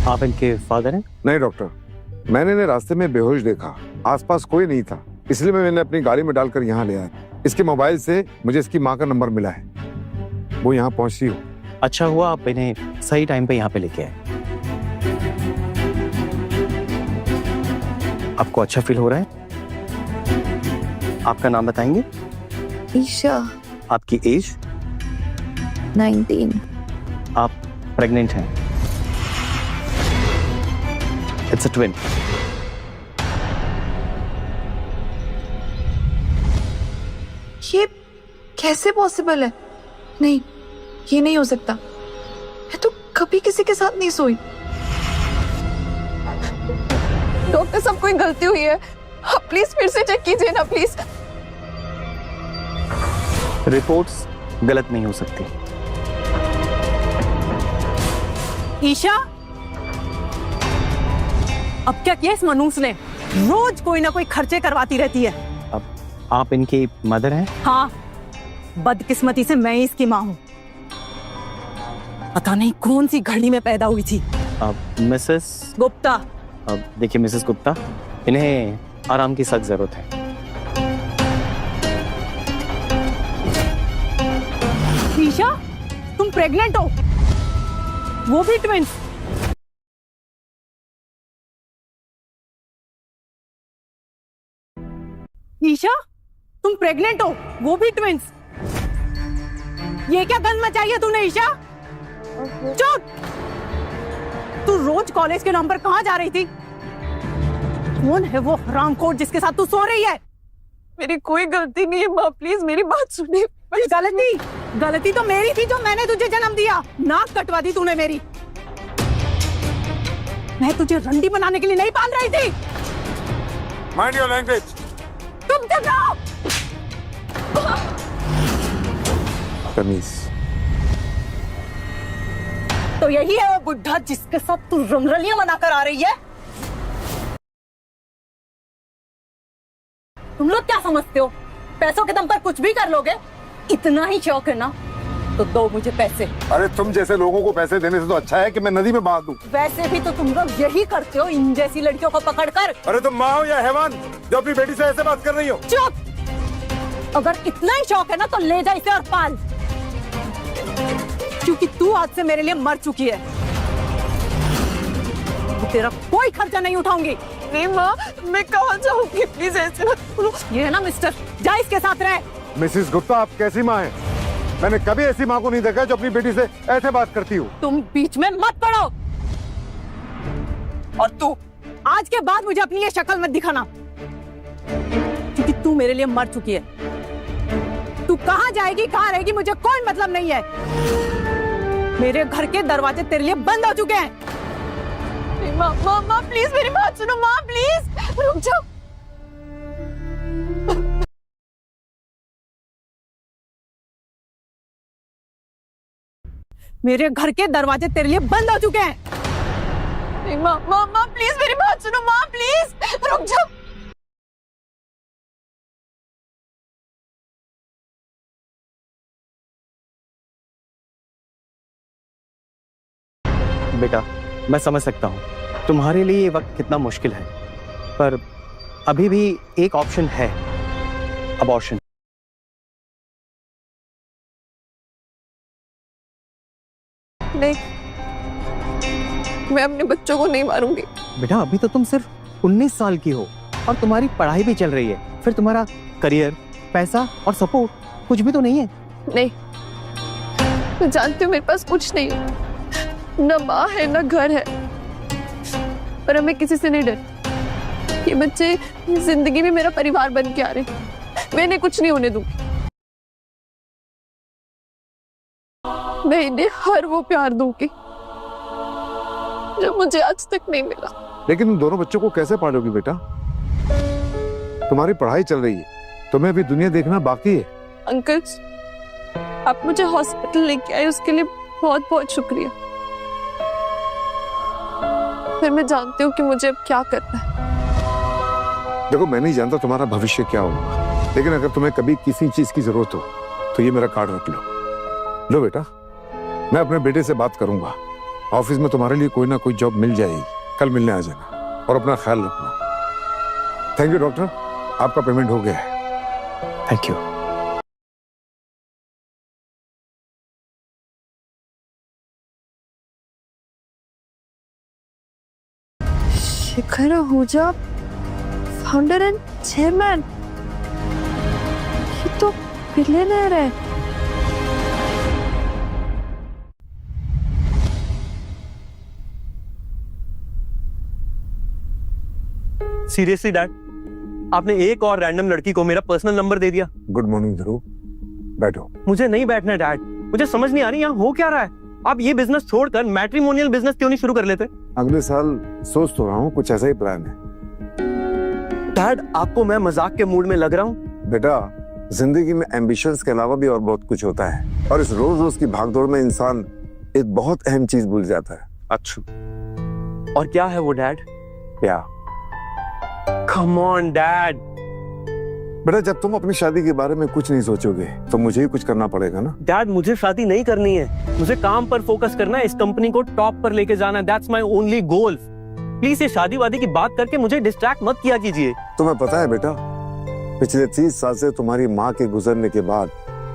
आप इनके फादर हैं? नहीं डॉक्टर, मैंने इन्हें रास्ते में बेहोश देखा, आसपास कोई नहीं था, इसलिए मैंने अपनी गाड़ी में डालकर यहाँ ले आया। इसके मोबाइल से मुझे इसकी माँ का नंबर मिला है, वो यहाँ पहुंची हो। अच्छा हुआ आप इन्हें सही टाइम पे यहाँ पे लेके आए। आपको अच्छा फील हो रहा है? आपका नाम बताएंगे? ईशा। आपकी एज? 19। आप प्रेग्नेंट हैं? It's a twin. ये कैसे पॉसिबल है? नहीं, ये नहीं हो सकता। मैं तो कभी किसी के साथ नहीं सोई। डॉक्टर साहब, कोई गलती हुई है, आप प्लीज फिर से चेक कीजिए ना प्लीज। रिपोर्ट्स गलत नहीं हो सकती। ईशा, अब क्या किया इस मनूस ने? रोज कोई ना कोई खर्चे करवाती रहती है। अब आप इनकी मदर हैं? हाँ, बदकिस्मती से मैं ही इसकी माँ हूँ। पता नहीं कौन सी घड़ी में पैदा हुई थी। अब मिसेस गुप्ता। अब देखिए मिसेस गुप्ता, इन्हें आराम की सख्त जरूरत है। ईशा, तुम प्रेग्नेंट हो, वो भी ट्विंस। ईशा, तुम प्रेग्नेंट हो, वो भी ट्विंस। ये क्या गंद मचाई है तूने ईशा? चुप! तू रोज कॉलेज के नाम पर कहाँ जा रही थी? कौन है वो हरामखोर जिसके साथ तू सो रही है? मेरी कोई गलती नहीं है माँ, प्लीज मेरी बात सुनिए। गलती तो मेरी थी जो मैंने तुझे जन्म दिया। नाक कटवा दी तूने मेरी। मैं तुझे रंडी बनाने के लिए नहीं पाल रही थी। Mind your language. तुम चुप रहो। तमीज। तो यही है वो बुढ़ा जिसके साथ तू रंगरलियां मनाकर आ रही है? तुम लोग क्या समझते हो? पैसों के दम पर कुछ भी कर लोगे? इतना ही शौक है ना तो दो मुझे पैसे। अरे तुम जैसे लोगों को पैसे देने से तो अच्छा है कि मैं नदी में बहा दूं। वैसे भी तो तुम लोग यही करते हो, इन जैसी लड़कियों को पकड़कर। अरे तुम माँ हो या हैवान जो अपनी बेटी से ऐसे बात कर रही हो? चुप! अगर इतना ही शौक है ना तो ले जा इसे और पाल, क्योंकि तू आज से मेरे लिए मर चुकी है। तेरा कोई खर्चा नहीं उठाऊंगी। नहीं माँ, मैं कहाँ जाऊंगी, प्लीज ऐसे मत बोलो। ये है ना मिस्टर, जा इसके साथ रहे। मिसेस गुप्ता, आप कैसी माँ हैं? मैंने कभी ऐसी माँ को नहीं देखा जो अपनी बेटी से ऐसे बात करती हो। तुम बीच में मत पड़ो। और तू आज के बाद मुझे अपनी ये शक्ल मत दिखाना, क्योंकि तू मेरे लिए मर चुकी है। तू कहाँ जाएगी, कहाँ रहेगी, मुझे कोई मतलब नहीं है। मेरे घर के दरवाजे तेरे लिए बंद हो चुके हैं। माँ माँ माँ प्लीज मेरी बात सुनो माँ, प्लीज रुक जाओ। मेरे घर के दरवाजे तेरे लिए बंद हो चुके हैं। माँ माँ माँ प्लीज मेरी बात सुनो माँ, प्लीज रुक जाओ। बेटा, मैं समझ सकता हूँ तुम्हारे लिए ये वक्त कितना मुश्किल है, पर अभी भी एक ऑप्शन है, अबॉर्शन। नहीं, मैं अपने बच्चों को नहीं मारूंगी। बेटा, अभी तो तुम सिर्फ 19 साल की हो और तुम्हारी पढ़ाई भी चल रही है, फिर तुम्हारा करियर, पैसा और सपोर्ट कुछ भी तो नहीं है। नहीं, मैं जानती हूँ मेरे पास कुछ नहीं है, न माँ है न घर है, पर मैं किसी से नहीं डर। ये बच्चे जिंदगी में मेरा परिवार बन के आ रहे, मैं इन्हें कुछ नहीं होने दूंगी। मैं इन्हें हर वो प्यार दूंगी जो मुझे आज तक नहीं मिला। लेकिन उन दोनों बच्चों को कैसे पालोगी बेटा? तुम्हारी पढ़ाई चल रही है, तुम्हें अभी दुनिया देखना बाकी है। अंकल, आप मुझे हॉस्पिटल लेके आए उसके लिए बहुत बहुत शुक्रिया। फिर मैं जानती हूँ कि मुझे अब क्या करना है। देखो, मैं नहीं जानता तुम्हारा भविष्य क्या होगा, लेकिन अगर तुम्हें कभी किसी चीज की जरूरत हो तो ये मेरा कार्ड रख लो। लो बेटा, मैं अपने बेटे से बात करूंगा, ऑफिस में तुम्हारे लिए कोई ना कोई जॉब मिल जाएगी। कल मिलने आ जाना और अपना ख्याल रखना। थैंक यू डॉक्टर, आपका पेमेंट हो गया है। Thank you. Shikhar Ahuja, founder and chairman, ये तो बिलियनर है। सीरियसली डैड, आपने एक और रैंडम लड़की को मेरा पर्सनल नंबर दे दिया। गुड मॉर्निंग ध्रुव, बैठो। मुझे नहीं बैठना है डैड, मुझे समझ नहीं आ रही यहाँ हो क्या रहा है। आप ये बिजनेस छोड़कर मैट्रिमोनियल बिजनेस क्यों नहीं शुरू कर लेते? अगले साल सोच तो रहा हूँ, कुछ ऐसा ही प्लान है। डैड, आपको मैं मजाक के मूड में लग रहा हूँ? बेटा, जिंदगी में एम्बिशंस के अलावा भी और बहुत कुछ होता है, और इस रोज रोज की भागदौड़ में इंसान एक बहुत अहम चीज भूल जाता है। अच्छा, और क्या है वो डैड? क्या? Come on dad. बेटा, जब तुम अपनी शादी के बारे में कुछ नहीं सोचोगे तो मुझे ही कुछ करना पड़ेगा ना। डैड, मुझे शादी नहीं करनी है, मुझे काम पर फोकस करना है, इस कंपनी को टॉप पर लेके जाना है। That's my only goal. Please ये शादी वादी की बात करके मुझे डिस्ट्रैक्ट मत किया कीजिए। तुम्हें पता है बेटा, पिछले 30 साल से तुम्हारी माँ के गुजरने के बाद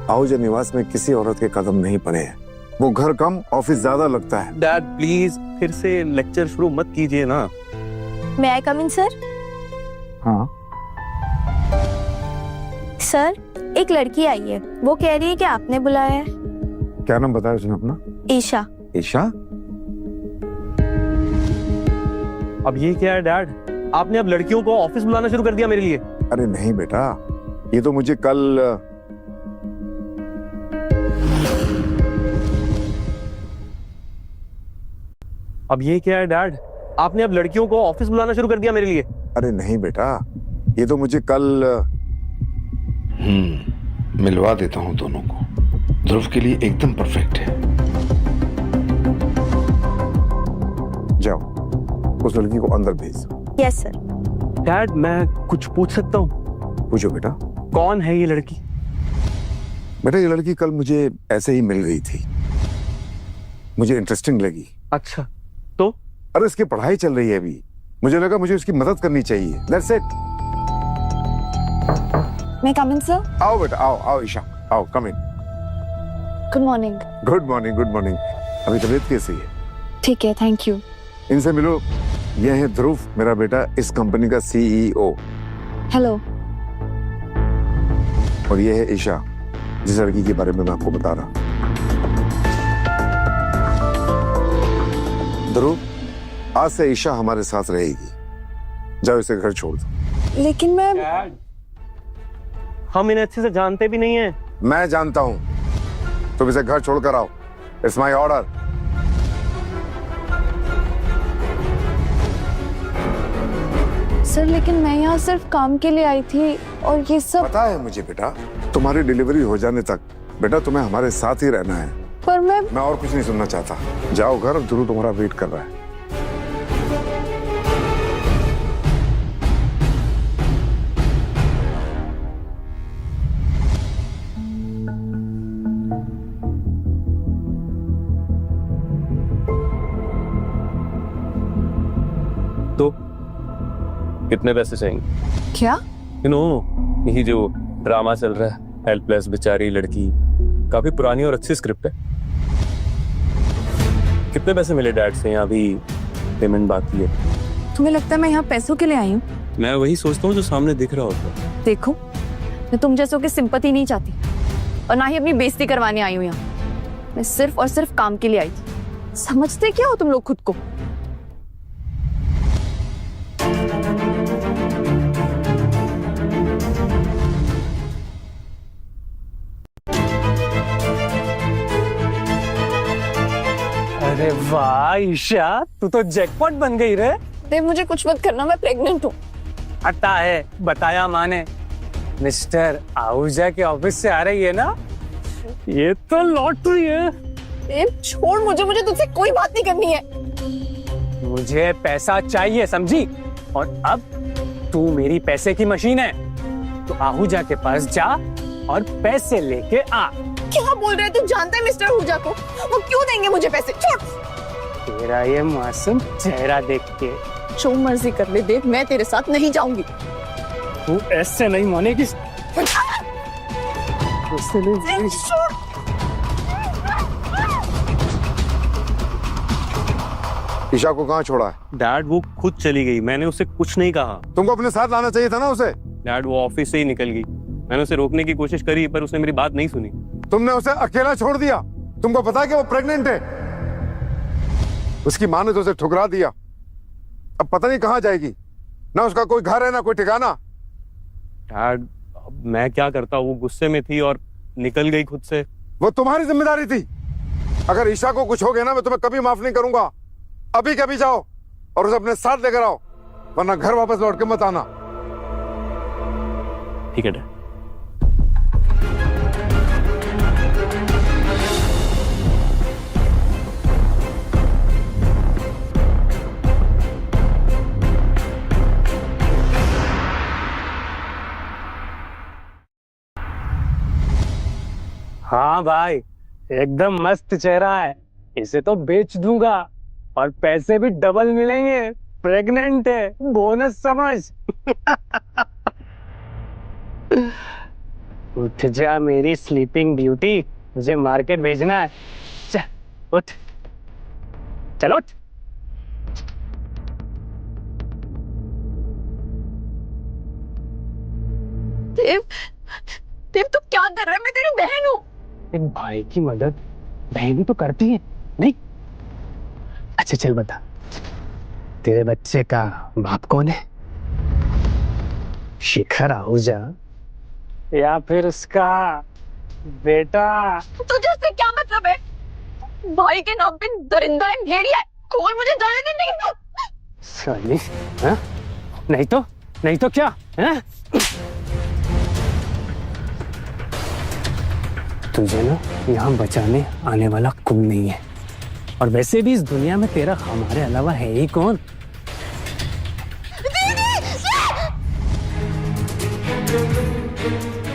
आहूजा निवास में किसी औरत के कदम नहीं पड़े हैं। वो घर कम ऑफिस ज्यादा लगता है। डैड प्लीज फिर से लेक्चर शुरू मत कीजिए ना। May I come in, sir? हाँ, सर, एक लड़की आई है, वो कह रही है कि आपने बुलाया है। क्या नाम बताया उसने अपना? ईशा। ईशा? अब ये क्या है डैड, आपने अब लड़कियों को ऑफिस बुलाना शुरू कर दिया मेरे लिए? अरे नहीं बेटा, ये तो मुझे कल अब ये क्या है डैड, आपने अब लड़कियों को ऑफिस बुलाना शुरू कर दिया मेरे लिए? अरे नहीं बेटा, ये तो मुझे कल मिलवा देता हूँ दोनों को, ध्रुव के लिए एकदम परफेक्ट है। जाओ, उस लड़की को अंदर भेज। Yes sir. डैड, मैं कुछ पूछ सकता हूँ? पूछो बेटा। कौन है ये लड़की? बेटा, ये लड़की कल मुझे ऐसे ही मिल गई थी, मुझे इंटरेस्टिंग लगी। अच्छा, तो? अरे इसकी पढ़ाई चल रही है अभी, मुझे लगा मुझे उसकी मदद करनी चाहिए। That's it. मैं कम इन सर? आओ बेटा, आओ आओ ईशा, आओ, come in. Good morning. Good morning, good morning. अभी तबीयत कैसी है? ठीक है, थैंक यू। इनसे मिलो, ये है ध्रुव, मेरा बेटा, इस कंपनी का CEO। हेलो। और ये है ईशा, जिस लड़की के बारे में मैं आपको बता रहा। ध्रुव, आज से ईशा हमारे साथ रहेगी। जाओ, इसे घर छोड़ दो। लेकिन मैं डैड, हम इन्हें अच्छे से जानते भी नहीं हैं। मैं जानता हूं, तुम इसे घर छोड़कर आओ। It's my order. सर, लेकिन मैं यहाँ सिर्फ काम के लिए आई थी और ये सब। पता है मुझे बेटा, तुम्हारी डिलीवरी हो जाने तक बेटा तुम्हें हमारे साथ ही रहना है। पर मैं और कुछ नहीं सुनना चाहता। जाओ घर, ध्रुव तुम्हारा वेट कर रहा है। तो कितने पैसे चाहिए? क्या? यू नो, ये जो ड्रामा चल रहा है, हेल्पलेस बेचारी लड़की, काफी पुरानी और अच्छी स्क्रिप्ट है। कितने पैसे मिले डैड से? यहाँ भी पेमेंट बाकी है। तुम्हें लगता है मैं यहाँ पैसों के लिए आई हूँ? मैं वही सोचता हूँ जो सामने दिख रहा होता। देखो, मैं तुम जैसों की सिंपैथी नहीं चाहती और ना ही अपनी बेइज्जती करवाने आई हूँ यहाँ। मैं सिर्फ और सिर्फ काम के लिए आई थी। समझते क्या हो तुम लोग खुद को? अरे वाह ईशा, तू तो जैकपॉट बन गई रे। देव, मुझे कुछ मत करना, मैं प्रेग्नेंट हूँ। आता है, बताया माने। मिस्टर आहूजा के ऑफिस से आ रही है ना? ये तो लॉटरी है। देव, छोड़ मुझे, मुझे तुझसे कोई बात नहीं करनी है। मुझे पैसा चाहिए, समझी? और अब तू मेरी पैसे की मशीन है, तो आहूजा के पास जा और पैसे लेके आ। क्या बोल रहे हैं? तू जानता है मिस्टर आहूजा को? वो क्यों देंगे मुझे पैसे? छोड़। तेरा ये मासूम चेहरा देख के जो मर्जी कर ले देव, मैं तेरे साथ नहीं जाऊंगी। तू ऐसे नहीं मानेगी। ऐसे नहीं मानेगी। ईशा को कहाँ छोड़ा है? डैड वो खुद चली गई, मैंने उसे कुछ नहीं कहा। तुमको अपने साथ लाना चाहिए था ना उसे। डैड वो ऑफिस से ही निकल गई, मैंने उसे रोकने की कोशिश करी पर उसने मेरी बात नहीं सुनी। तुमने उसे अकेला छोड़ दिया। तुमको पता है कि वो प्रेग्नेंट है। उसकी माँ ने तो उसे ठुकरा दिया। अब पता नहीं कहाँ जाएगी, ना उसका कोई घर है ना कोई ठिकाना। डैड अब मैं क्या करता, वो गुस्से में थी और निकल गई खुद से। वो तुम्हारी जिम्मेदारी थी। अगर ईशा को कुछ हो गया ना, मैं तुम्हें कभी माफ नहीं करूंगा। अभी कभी जाओ और उसे अपने साथ लेकर आओ, वरना घर वापस लौट के मत आना। ठीक है डैड। हाँ भाई, एकदम मस्त चेहरा है। इसे तो बेच दूंगा और पैसे भी डबल मिलेंगे। प्रेग्नेंट है, बोनस समझ। उठ जा मेरी स्लीपिंग ब्यूटी, मुझे मार्केट भेजना है। चल उठ, चल उठ। देव, देव तू क्या कर रहा है? मैं तेरी बहन हूँ। एक भाई की मदद बहन तो करती है नहीं? अच्छा चल बता, तेरे बच्चे का बाप कौन है? शिखर आहूजा या फिर उसका बेटा? तुझे इससे क्या मतलब है? भाई के नाम पे दरिंदा है, भेड़िया है। कोई मुझे जाने दे नहीं तो। साली, हाँ? नहीं तो क्या है? तुझे ना यहाँ बचाने आने वाला कोई नहीं है। और वैसे भी इस दुनिया में तेरा हमारे अलावा है ही कौन?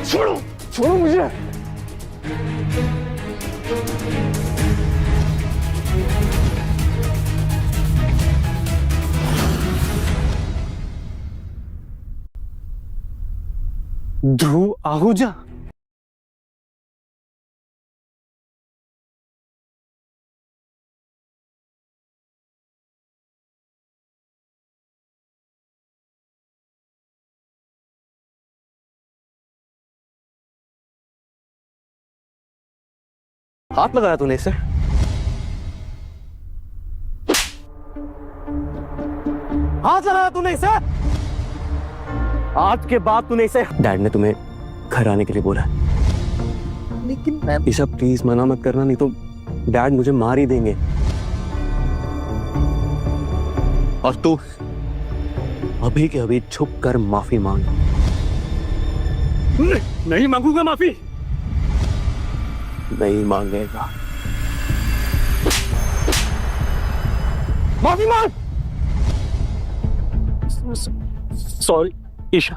छोड़ो मुझे। ध्रुव आहूजा, हाथ लगाया तूने इसे? हाथ लगाया तूने इसे? आज के बाद तूने इसे? डैड ने तुम्हें घर आने के लिए बोला। लेकिन मैं ईशा प्लीज मना मत करना, नहीं तो डैड मुझे मार ही देंगे। और तू अभी के अभी छुप कर माफी मांग। नहीं मांगूंगा माफी। नहीं मांगेगा। माफी मांग। सॉरी ईशा।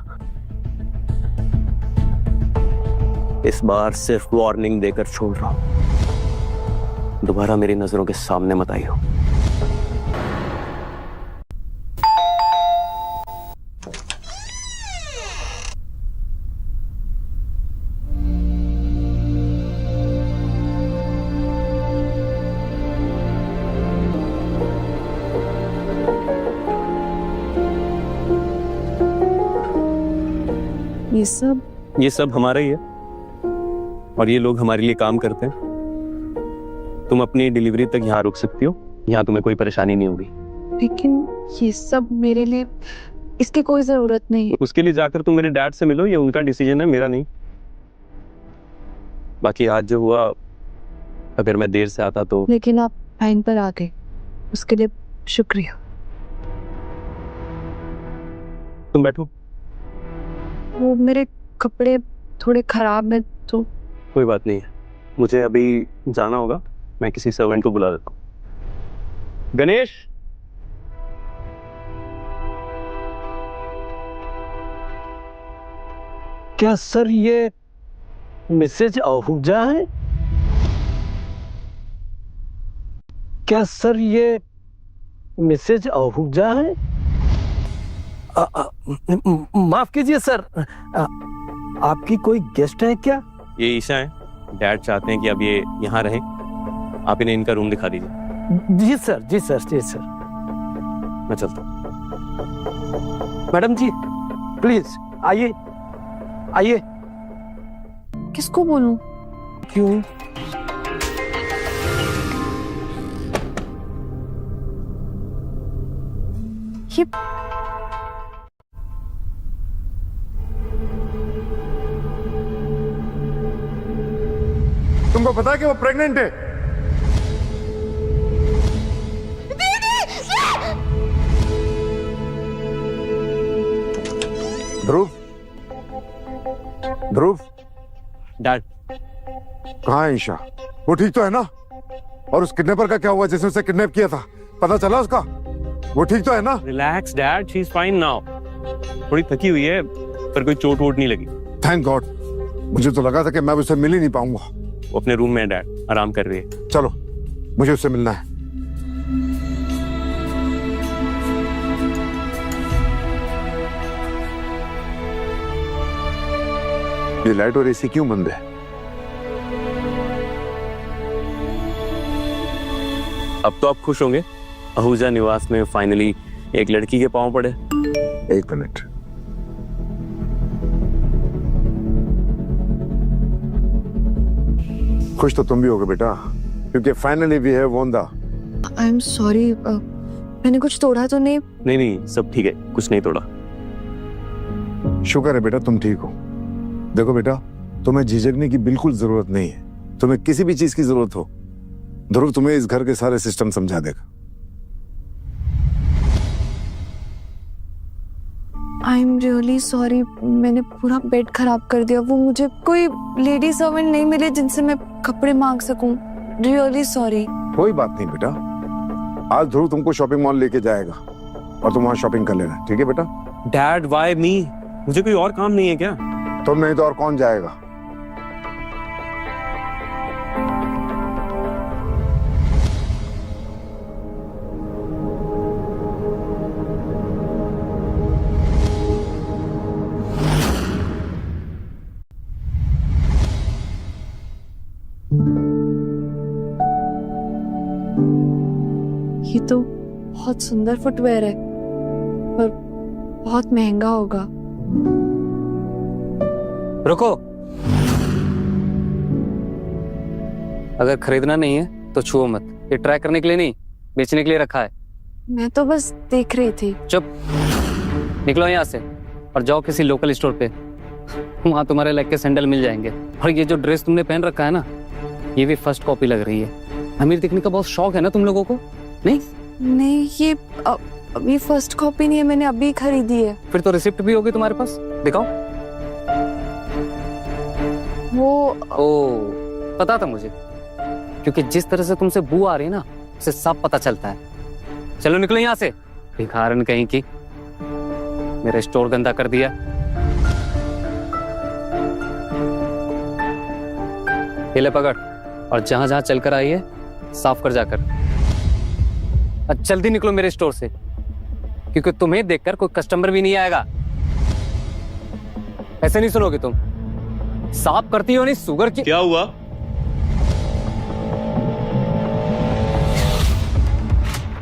इस बार सिर्फ वार्निंग देकर छोड़ रहा हूं, दोबारा मेरी नजरों के सामने मत आई हो। ये सब हमारा ही है और ये लोग हमारे लिए काम करते हैं। तुम अपनी डिलीवरी तक यहाँ रुक सकती हो, यहाँ तुम्हें कोई परेशानी नहीं होगी। लेकिन ये सब मेरे लिए, इसकी कोई जरूरत नहीं है। उसके लिए जाकर तुम मेरे डैड से मिलो, ये उनका डिसीजन है, मेरा नहीं। बाकी आज जो हुआ, अगर मैं देर से आता तो। लेकिन आप टाइम पर आ गए, उसके लिए शुक्रिया। तुम बैठो। वो मेरे कपड़े थोड़े खराब हैं तो। कोई बात नहीं है, मुझे अभी जाना होगा, मैं किसी सर्वेंट को बुला देता हूँ। गणेश, क्या सर ये मिसेज आहूजा है? क्या सर ये मिसेज आहूजा है? माफ कीजिए सर, आपकी कोई गेस्ट है क्या? ये ईशा है, डैड चाहते हैं कि अब ये यहाँ रहें, आप इन्हें इनका रूम दिखा दीजिए। जी सर, जी सर, जी सर। मैं चलता हूँ। मैडम जी प्लीज आइए, आइए। किसको बोलूं? क्यों? ये तुमको पता है कि वो प्रेग्नेंट है? ध्रुव, ध्रुव, डैड, कहाँ है ईशा? वो ठीक तो है ना? और उस किडनैपर का क्या हुआ जिसने उसे किडनैप किया था? पता चला उसका? वो ठीक तो है ना? Relax dad, she is fine now. थोड़ी थकी हुई है, पर कोई चोट वोट नहीं लगी। Thank God. मुझे तो लगा था कि मैं उससे मिल ही नहीं पाऊंगा। वो अपने रूम में है डैड, आराम कर रही है। चलो, मुझे उससे मिलना है। ये लाइट और एसी क्यों बंद है? अब तो आप खुश होंगे, आहूजा निवास में फाइनली एक लड़की के पांव पड़े। एक मिनट। खुश तो तुम भी होगे बेटा, क्योंकि finally we have won the. I am sorry, मैंने कुछ तोड़ा तो नहीं? नहीं, सब ठीक है, कुछ नहीं तोड़ा। शुक्र है बेटा तुम ठीक हो। देखो बेटा, तुम्हें झिझकने की बिल्कुल जरूरत नहीं है। तुम्हें किसी भी चीज की जरूरत हो, ध्रुव तुम्हें इस घर के सारे सिस्टम समझा देगा। आई एम रियली सॉरी, मैंने पूरा बेड खराब कर दिया। वो मुझे कोई लेडी सर्वेंट नहीं मिले जिनसे मैं कपड़े मांग सकूं। Really sorry. कोई बात नहीं बेटा, आज ध्रुव तुमको शॉपिंग मॉल लेके जाएगा और तुम वहां शॉपिंग कर लेना, ठीक है बेटा? डैड व्हाई मी? मुझे कोई और काम नहीं है क्या? तुम नहीं तो और कौन जाएगा? ये तो बहुत सुंदर फुटवेयर है, पर बहुत महंगा होगा। रुको, अगर खरीदना नहीं है तो छुओ मत। ये ट्राई करने के लिए नहीं, बेचने के लिए रखा है। मैं तो बस देख रही थी। चुप, निकलो यहाँ से और जाओ किसी लोकल स्टोर पे, वहां तुम्हारे लाइक के सैंडल मिल जाएंगे। और ये जो ड्रेस तुमने पहन रखा है ना, ये भी फर्स्ट कॉपी लग रही है। अमीर दिखने का बहुत शौक है ना तुम लोगों को? नहीं, ये अभी फर्स्ट कॉपी नहीं है, मैंने अभी खरीदी है। फिर तो रिसिप्ट भी होगी तुम्हारे पास, दिखाओ। ओ, पता था मुझे, क्योंकि जिस तरह से तुमसे बू आ रही है ना, उसे सब पता चलता है। चलो निकलो यहाँ से, भिखारन कहीं की, मेरा स्टोर गंदा कर दिया। ये ले पकड़, और जहां जहां चलकर आई है साफ कर जाकर। जल्दी निकलो मेरे स्टोर से, क्योंकि तुम्हें देखकर कोई कस्टमर भी नहीं आएगा। ऐसे नहीं सुनोगे तुम। साफ करती हो नहीं सुगर की। क्या हुआ?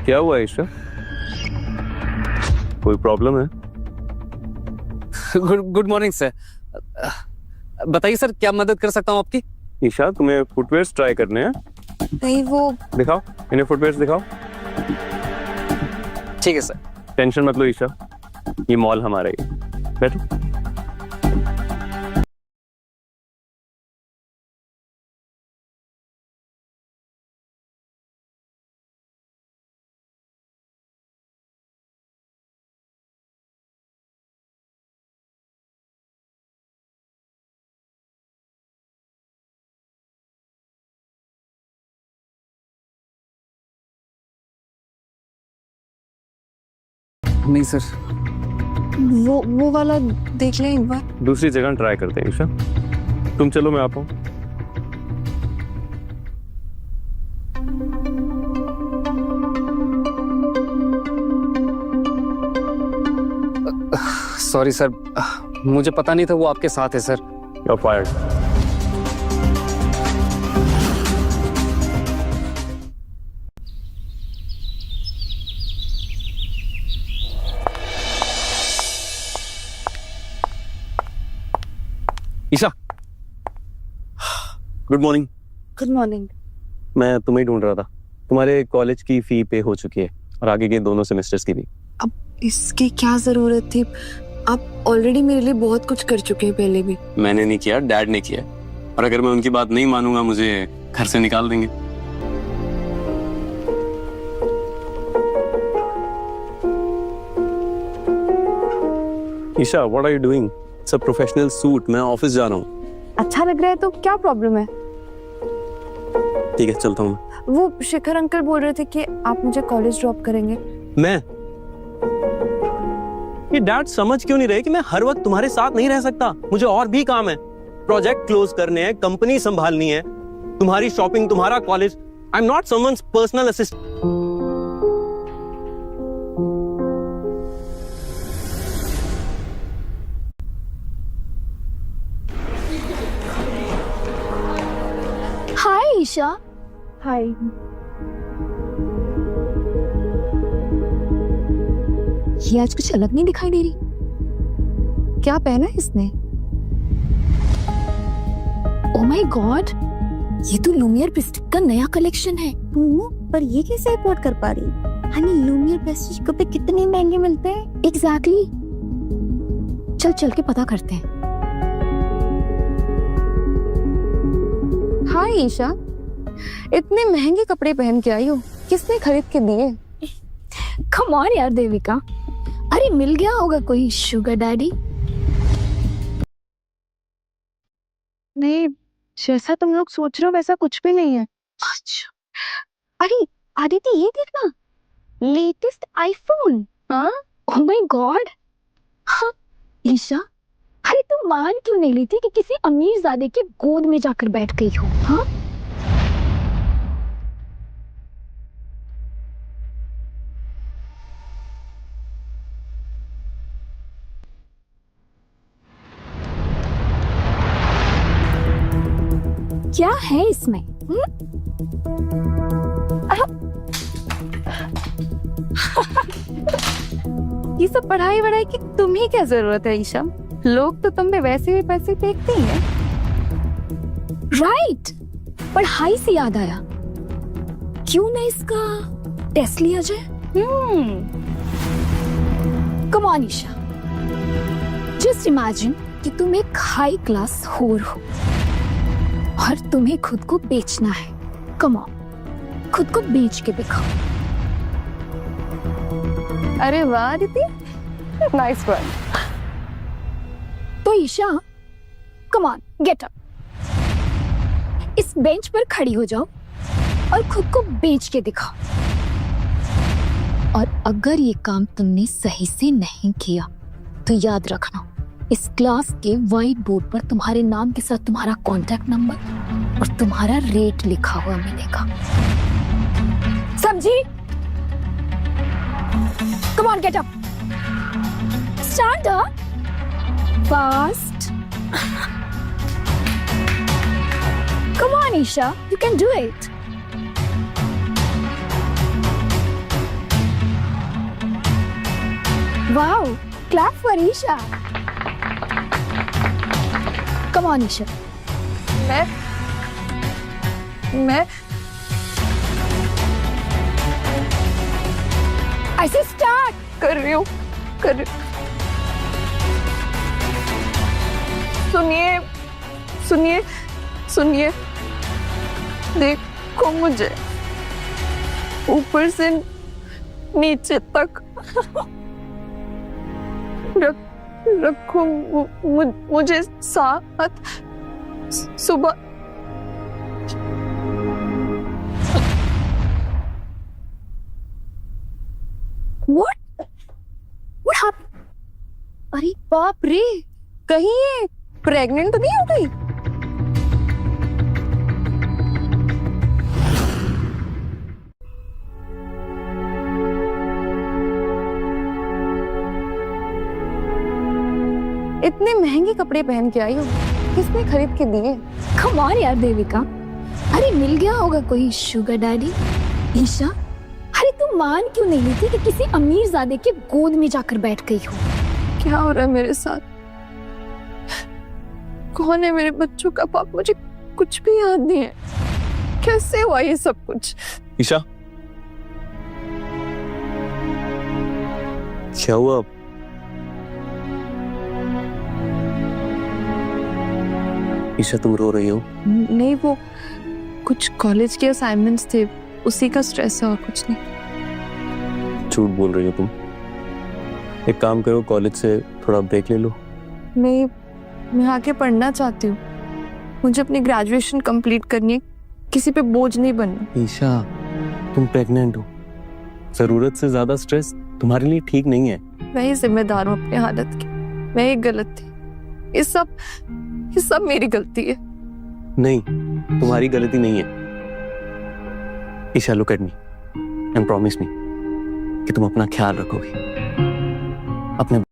क्या हुआ ईशा? कोई प्रॉब्लम है? Good morning sir. बताइए सर, क्या मदद कर सकता हूँ आपकी? ईशा, तुम्हें फुटवेयर्स ट्राई करने हैं? नहीं, वो दिखाओ, इन्हें फुटवेयर्स दिखाओ। ठीक है सर। टेंशन मत लो ईशा, ये मॉल हमारा ही है। बैठो। नहीं सर। वो वाला देख लें एक बार। दूसरी जगह ट्राई करते हैं ईशा, तुम चलो, मैं आता हूँ। सॉरी सर, मुझे पता नहीं था वो आपके साथ है sir. You are fired. Isha, good morning. Good morning. मैं तुम्हें ढूंढ रहा था। तुम्हारे कॉलेज की फी पे हो चुकी है और आगे के दोनों सेमेस्टर्स की भी। अब इसकी क्या जरूरत थी? आप ऑलरेडी मेरे लिए बहुत कुछ कर चुके हैं पहले भी। मैंने नहीं किया, डैड ने किया। और अगर मैं उनकी बात नहीं मानूंगा मुझे घर से निकाल देंगे। Isha, what are you doing? It's a professional suit. मैं ऑफिस जा रहा हूँ। अच्छा लग रहा है तो क्या प्रॉब्लम है? ठीक है, चलता हूँ। वो शिखर अंकल बोल रहे थे कि आप मुझे कॉलेज ड्रॉप करेंगे। मैं? ये डैड समझ क्यों नहीं रहे कि मैं हर वक्त तुम्हारे साथ नहीं रह सकता। मुझे और भी काम है, प्रोजेक्ट क्लोज करने हैं, कंपनी संभालनी है, तुम्हारी शॉपिंग, तुम्हारा college. I am not someone's personal assistant. Hi Isha. Hi. ये आज कुछ अलग नहीं दिखाई दे रही। क्या पहना है इसने? ओ माय गॉड, ये तो लूमियर प्रेस्टीज का नया कलेक्शन है। पर ये कैसे अफोर्ड कर पा रही? हनी, लूमियर प्रेस्टीज कपड़े कितने महंगे मिलते हैं? एग्जैक्टली। चल के पता करते हैं। हाय ईशा, इतने महंगे कपड़े पहन के आई हो, किसने खरीद के दिए? कम ऑन यार देविका, अरे मिल गया होगा कोई शुगर डैडी। नहीं, जैसा तुम लोग सोच रहे हो वैसा कुछ भी नहीं है। अच्छा, अरे आदित्य ये देखना, लेटेस्ट आईफोन। हाँ? ओह माय गॉड। हाँ ईशा, अरे तुम मान क्यों नहीं लेती कि किसी अमीरजादे के गोद में जाकर बैठ गई हो? हाँ, क्या है इसमें? ये सब पढ़ाई वढ़ाई की तुम्हें क्या जरूरत है ईशा? लोग तो तुम पे वैसे भी पैसे फेंकते ही हैं। राइट, पढ़ाई से याद आया, क्यों ना इसका टेस्ट लिया जाए? Come on Isha, just imagine कि तुम एक हाई क्लास होर हो और तुम्हें खुद को बेचना है। कम ऑन, खुद को बेच के दिखाओ। अरे वाह दीदी, नाइस वन। तो Isha, come on, get up, इस बेंच पर खड़ी हो जाओ और खुद को बेच के दिखाओ। और अगर ये काम तुमने सही से नहीं किया तो याद रखना, इस क्लास के व्हाइट बोर्ड पर तुम्हारे नाम के साथ तुम्हारा कॉन्टैक्ट नंबर और तुम्हारा रेट लिखा हुआ मिलेगा। समझी? कम on, get up, stand up fast. Come on, Isha, you can do it. Wow, clap for Isha. Come on, Isha. मैं ऐसे start. कर रही हूँ। सुनिए, देखो मुझे ऊपर से नीचे तक रखो मुझे साथ। सुबह What happened? अरे बाप रे, कहीं ये प्रेग्नेंट तो नहीं हो गई? इतने महंगे कपड़े पहन के आई हो, किसने खरीद के दिए? कम ऑन यार देविका, अरे मिल गया होगा कोई शुगर डैडी। ईशा, अरे तू मान क्यों नहीं लेती कि किसी अमीरजादे के गोद में जाकर बैठ गई हो? क्या हो रहा है मेरे साथ? कौन है मेरे बच्चों का बाप? मुझे कुछ भी याद नहीं है। कैसे हुआ ये सब कुछ? ईशा, क्या हुआ? ईशा, तुम रो रही हो? नहीं, वो कुछ कॉलेज के असाइनमेंट्स थे, उसी का स्ट्रेस है और कुछ नहीं। झूठ बोल रही हो तुम। एक काम करो, कॉलेज से थोड़ा ब्रेक ले लो। नहीं, मैं आगे पढ़ना चाहती हूँ। मुझे अपनी ग्रेजुएशन कंप्लीट करनी है, किसी पे बोझ नहीं बनना। ईशा, तुम प्रेग्नेंट हो। जरूरत से ज्यादा स्ट्रेस तुम्हारे लिए ठीक नहीं है। मैं ही जिम्मेदार हूँ अपनी हालत की। मैं ही गलत थी। ये सब मेरी गलती है। नहीं, तुम्हारी गलती नहीं है। Isha, look at me and promise me कि तुम अपना ख्याल रखोगी। अपने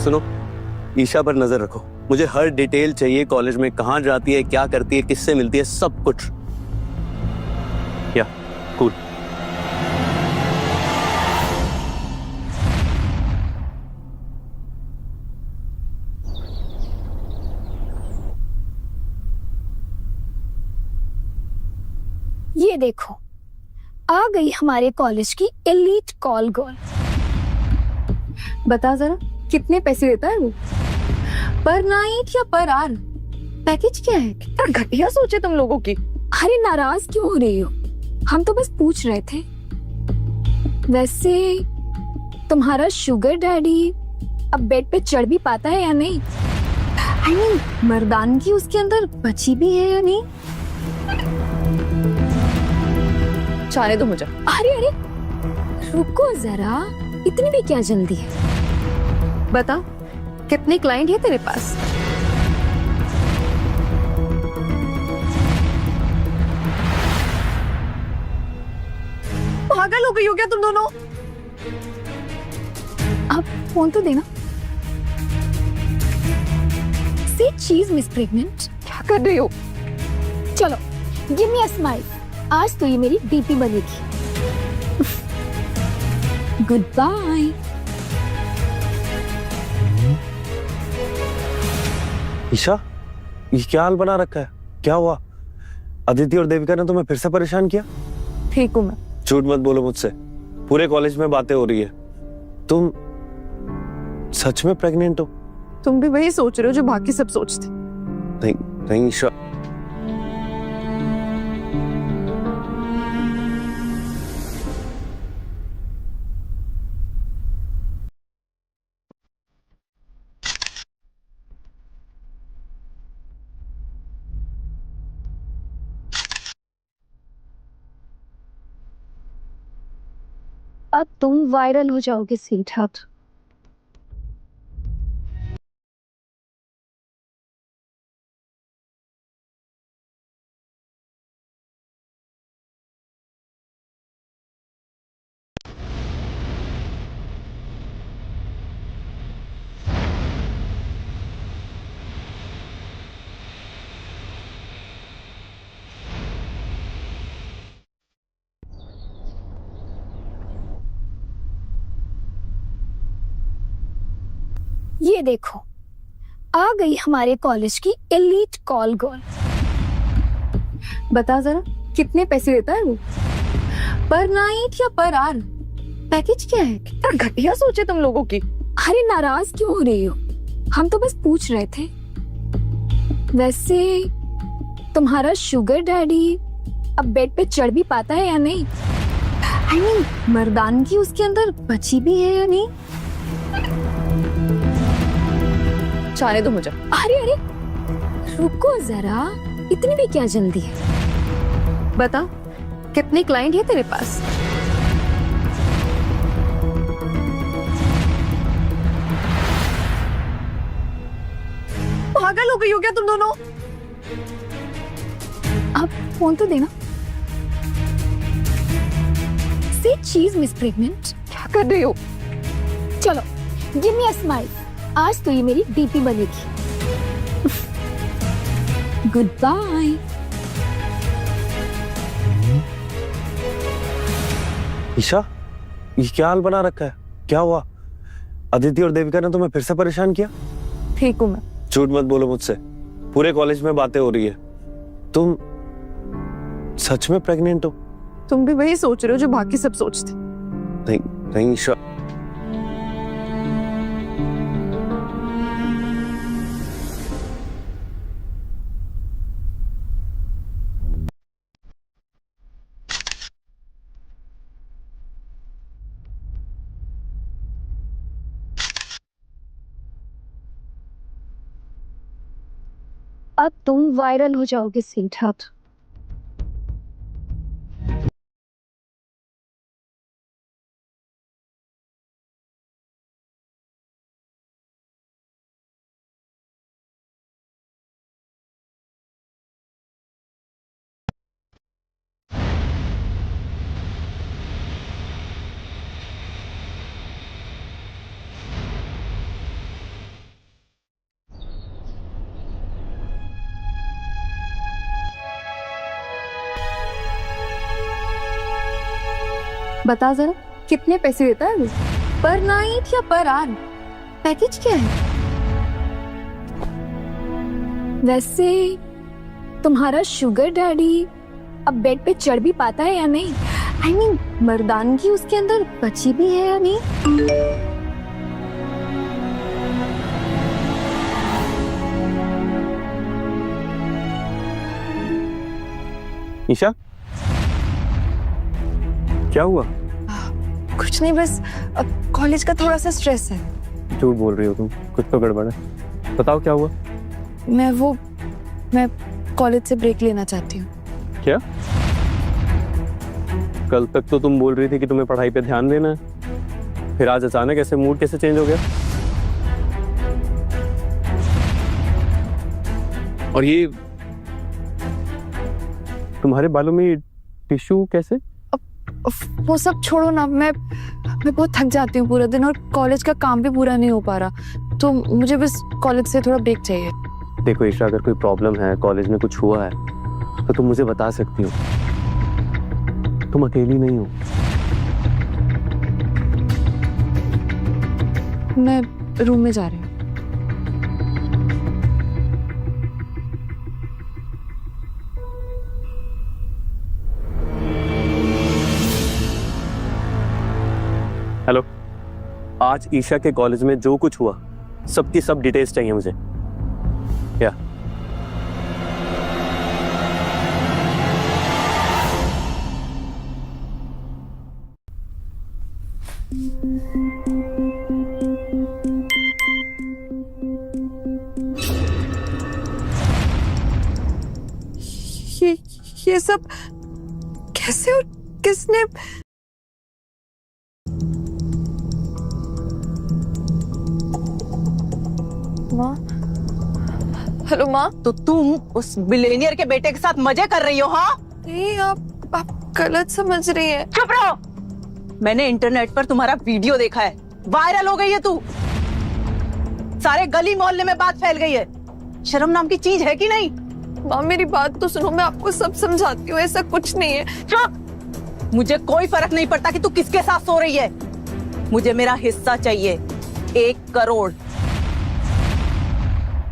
सुनो, ईशा पर नजर रखो। मुझे हर डिटेल चाहिए, कॉलेज में कहाँ जाती है, क्या करती है, किससे मिलती है, सब कुछ। या कूल। ये देखो, आ गई हमारे कॉलेज की एलीट कॉल गर्ल। बता जरा, कितने पैसे देता है वो? पर नाइट या पर आवर? पैकेज क्या है? कितना घटिया सोचे तुम लोगों की। अरे नाराज क्यों हो रही हो? हम तो बस पूछ रहे थे। वैसे तुम्हारा शुगर डैडी अब बेड पे चढ़ भी पाता है या नहीं? I mean, मर्दानगी उसके अंदर बची भी है या नहीं? जाने दो मुझे। अरे अरे रुको जरा, इतनी भी क्या जल्दी है? बता, कितने क्लाइंट है तेरे पास? पागल हो गई हो क्या तुम दोनों? आप फोन तो देना। से चीज मिस प्रेग्नेंट। क्या कर रही हो? चलो, गिव मी अ स्माइल। आज तो ये मेरी डीपी बनेगी। Good bye. ईशा, ये क्या हाल बना रखा है? क्या हुआ? अदिति और देविका ने तुम्हें फिर से परेशान किया? ठीक हूँ मैं। झूठ मत बोलो मुझसे। पूरे कॉलेज में बातें हो रही है। तुम सच में प्रेग्नेंट हो? तुम भी वही सोच रहे हो जो बाकी सब सोचते। नहीं नहीं ईशा। अब तुम वायरल हो जाओगे सीट हाथ। ये देखो, आ गई हमारे कॉलेज की एलीट कॉल गर्ल। बता जरा, कितने पैसे देता है वो? पर नाइट या पर आवर? पैकेज क्या है? कितना घटिया सोचे तुम लोगों की। अरे नाराज क्यों हो रही हो? हम तो बस पूछ रहे थे। वैसे तुम्हारा शुगर डैडी अब बेड पे चढ़ भी पाता है या नहीं? I mean, मर्दानगी उसके अंदर बची भी है या नहीं? जाने दो मुझे। अरे अरे रुको जरा, इतनी भी क्या जल्दी है? बता, कितने क्लाइंट है तेरे पास? पागल हो गई हो क्या तुम दोनों? आप फोन तो देना। से चीज मिस प्रेग्नेंट। क्या कर रही हो? चलो गिव मी अ स्माइल। आज तो ये मेरी डीपी बनेगी। Good bye. ईशा, ये क्या हाल बना रखा है? क्या हुआ? अदिति और देविका ने तुम्हें फिर से परेशान किया? ठीक हूँ मैं। झूठ मत बोलो मुझसे, पूरे कॉलेज में बातें हो रही है। तुम सच में प्रेग्नेंट हो? तुम भी वही सोच रहे हो जो बाकी सब सोचते। नहीं नहीं ईशा, अब तुम वायरल हो जाओगे स्वीटहार्ट। बता जरा, कितने पैसे देता है? पर नाइट या पर आवर? पैकेज क्या है? वैसे तुम्हारा शुगर डैडी अब बेड पे चढ़ भी पाता है या नहीं? I mean, मर्दानगी उसके अंदर बची भी है या नहीं? ईशा क्या हुआ? कुछ नहीं, बस अब कॉलेज का थोड़ा सा स्ट्रेस है। झूठ बोल रही हो तुम, कुछ तो गड़बड़ है। बताओ क्या हुआ? मैं कॉलेज से ब्रेक लेना चाहती हूँ। क्या? कल तक तो तुम बोल रही थी कि तुम्हें पढ़ाई पे ध्यान देना है, फिर आज अचानक ऐसे मूड कैसे चेंज हो गया? और ये तुम्हारे बालों में टिश्यू कैसे? वो सब छोड़ो ना, मैं बहुत थक जाती हूँ पूरा दिन, और कॉलेज का काम भी पूरा नहीं हो पा रहा, तो मुझे बस कॉलेज से थोड़ा ब्रेक चाहिए। देखो ईशा, अगर कोई प्रॉब्लम है, कॉलेज में कुछ हुआ है, तो तुम मुझे बता सकती हो। तुम अकेली नहीं हो। मैं रूम में जा रही हूँ। हेलो, आज ईशा के कॉलेज में जो कुछ हुआ, सबकी सब डिटेल्स चाहिए मुझे। क्या? ये सब कैसे और किसने? माँ, हेलो माँ। तो तुम उस बिलियनियर के बेटे के साथ मजे कर रही हो? हाँ नहीं, आप गलत समझ रही हैं। चुप रहो। मैंने इंटरनेट पर तुम्हारा वीडियो देखा है, वायरल हो गई है तू, सारे गली मोहल्ले में बात फैल गई है। शर्म नाम की चीज है कि नहीं? माँ मेरी बात तो सुनो, मैं आपको सब समझाती हूँ, ऐसा कुछ नहीं है। चुप। मुझे कोई फर्क नहीं पड़ता कि तू किसके साथ सो रही है, मुझे मेरा हिस्सा चाहिए, 1 करोड़।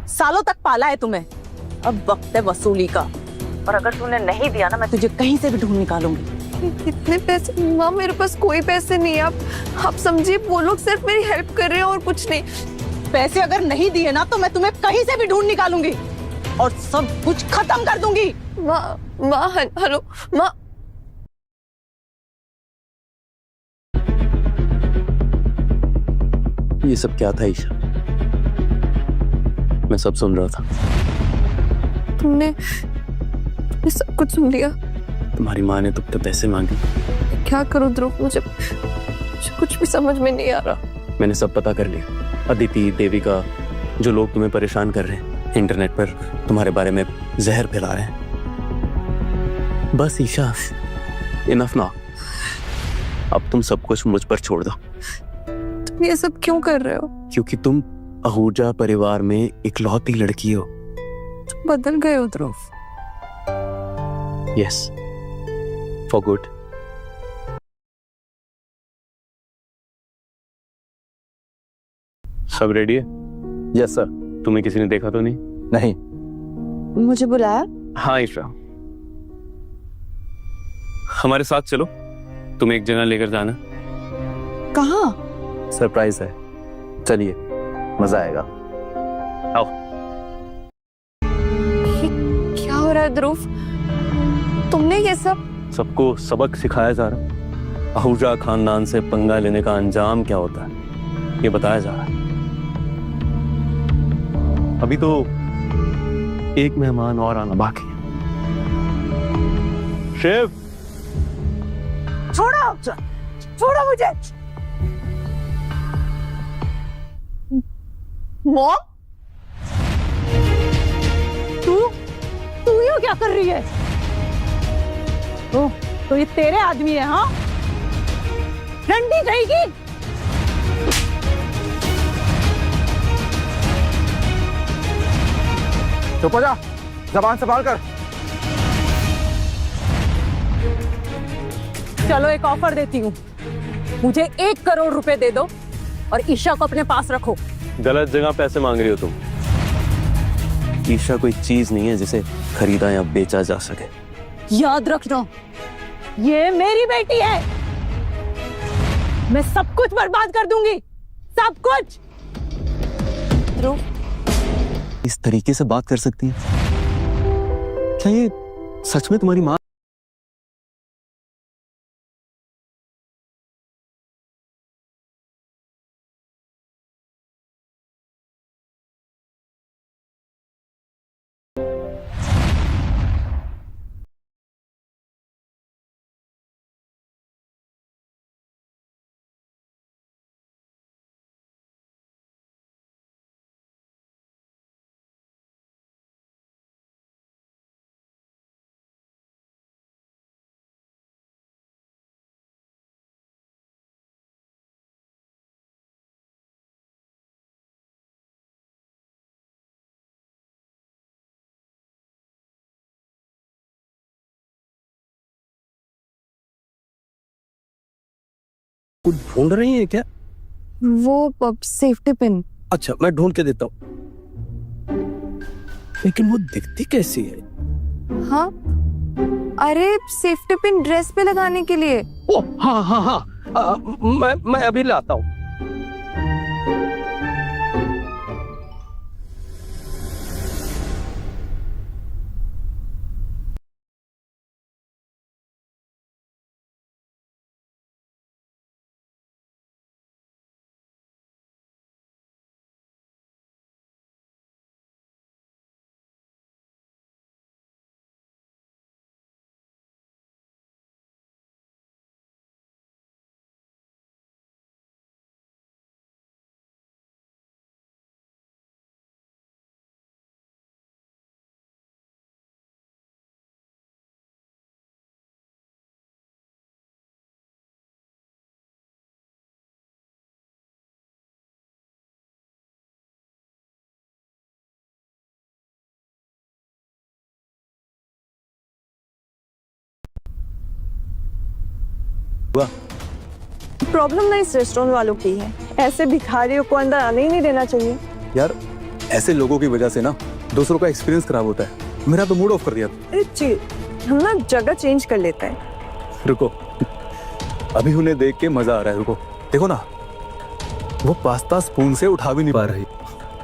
सालों तक पाला है तुम्हें, अब वक्त है वसूली का, और अगर तूने नहीं दिया ना, मैं तुझे कहीं से भी ढूंढ निकालूंगी। इतने पैसे? माँ मेरे पास कोई पैसे नहीं है, आप समझिए, वो लोग सिर्फ मेरी हेल्प कर रहे हैं और कुछ नहीं। पैसे अगर नहीं दिए ना, तो मैं तुम्हें कहीं से भी ढूंढ निकालूंगी और सब कुछ खत्म कर दूंगी। माँ हेलो माँ। ये सब क्या था ईशा? मैं सब सुन रहा था। तुमने सब कुछ सुन लिया? तुम्हारी माँ ने तुमसे पैसे मांगे। क्या करूं ध्रुव, मुझे कुछ भी समझ में नहीं आ रहा। मैंने सब पता कर लिया। अदिति, देविका, जो लोग तुम्हें परेशान कर रहे हैं, इंटरनेट पर तुम्हारे बारे में जहर फैला रहे हैं। बस ईशा, इनफ ना। अब तुम सब कुछ मुझ पर छोड़ दो। तुम ये सब क्यों कर रहे हो? क्योंकि तुम आहूजा परिवार में इकलौती लड़की हो। तुम बदल गए हो ध्रुव। Yes, for good. सब रेडी है? Yes sir. तुम्हें किसी ने देखा तो नहीं? नहीं। मुझे बुलाया? हाँ ईशा, हमारे साथ चलो, तुम्हें एक जगह लेकर जाना। कहाँ? सरप्राइज है, चलिए मजा आएगा। आओ। क्या हो रहा है ध्रुव? तुमने ये सब? सबको सबक सिखाया जा रहा है। आहूजा खानदान से पंगा लेने का अंजाम क्या होता है, ये बताया जा रहा है। अभी तो एक मेहमान और आना बाकी है। शिव, छोड़ो मुझे। मॉम, तू यूं क्या कर रही है? तो ये तेरे आदमी है? हाँ, ठंडी रहेगी। चुप हो जा, जबान संभाल कर। चलो एक ऑफर देती हूँ, मुझे 1 करोड़ रुपए दे दो और ईशा को अपने पास रखो। गलत जगह पैसे मांग रही हो तुम। ईशा कोई चीज नहीं है जिसे खरीदा या बेचा जा सके। याद रखना, ये मेरी बेटी है। मैं सब कुछ बर्बाद कर दूंगी, सब कुछ। ध्रुव, इस तरीके से बात कर सकती हैं? क्या ये सच में तुम्हारी माँ? कुछ ढूंढ रही हैं क्या? वो सेफ्टी पिन। अच्छा, मैं ढूंढ के देता हूँ। लेकिन वो दिखती कैसी है? हाँ, अरे सेफ्टी पिन ड्रेस पे लगाने के लिए। ओ हाँ हाँ हाँ, मैं अभी लाता हूँ। प्रॉब्लम ना इस रेस्टोरेंट वालों की है, ऐसे भिखारियों को अंदर आने ही नहीं देना चाहिए। यार ऐसे लोगों की वजह से ना दूसरों का एक्सपीरियंस खराब होता है। मेरा तो मूड ऑफ कर दिया। अरे हम ना जगह चेंज कर लेते हैं। रुको, अभी उन्हें देख के मजा आ रहा है। रुको, देखो ना, वो पास्ता स्पून से उठा भी नहीं पा रही।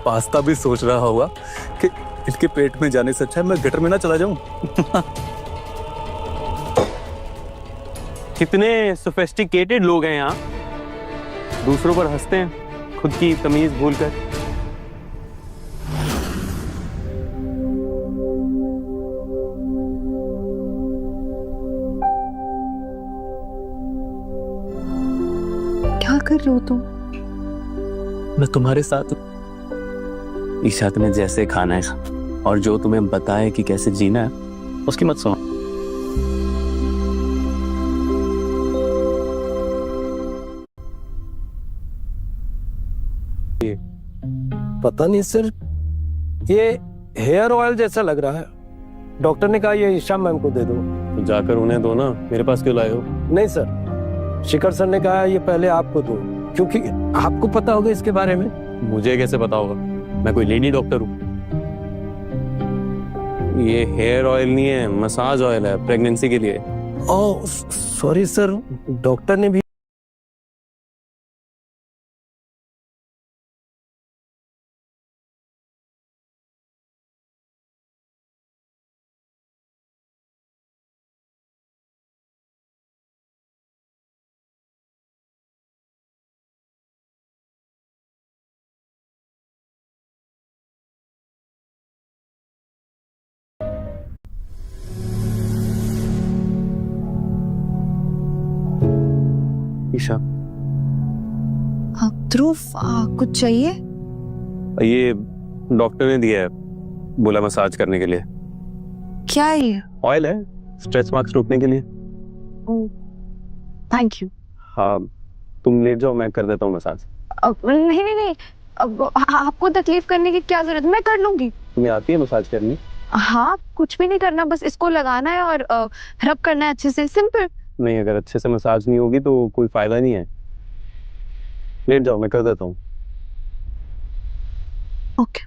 पास्ता भी सोच रहा होगा कि इनके पेट में जाने से अच्छा है मैं गटर में ना चला जाऊं। कितने सोफिस्टिकेटेड लोग हैं यहाँ, दूसरों पर हंसते हैं, खुद की तमीज भूलकर। कर रहे हो तुम? मैं तुम्हारे साथ हूं। ईशा, तुम्हें जैसे खाना है और जो तुम्हें बताए कि कैसे जीना है उसकी मत सुनो। पता नहीं सर, ये हेयर ऑयल जैसा लग रहा है। डॉक्टर ने कहा ये ईशा मैम को दे दो। तो जाकर उन्हें दो ना, मेरे पास क्यों लाए हो? नहीं सर, शिखर सर ने कहा ये पहले आपको दो, क्योंकि आपको पता होगा इसके बारे में। मुझे कैसे पता होगा? मैं कोई लेडी डॉक्टर हूँ? ये हेयर ऑयल नहीं है, मसाज ऑयल है, प्रेगनेंसी के लिए। ओह सॉरी सर, डॉक्टर ने भी ईशा, हाँ ध्रुव, कुछ चाहिए? ये डॉक्टर ने दिया है, बोला मसाज करने के लिए। क्या है ये? ऑयल है, स्ट्रेच मार्क्स रोकने के लिए। Thank you. हाँ, तुम लेट जाओ, मैं कर देता हूँ मसाज। नहीं नहीं नहीं, अब आपको तकलीफ करने की क्या जरूरत, मैं कर लूंगी। तुम्हें आती है मसाज करनी? हाँ, कुछ भी नहीं करना, बस इसको लगाना है और रब करना है अच्छे से, सिंपल। नहीं, अगर अच्छे से मसाज नहीं होगी तो कोई फायदा नहीं है। लेट जाओ, मैं कर देता हूँ। ओके।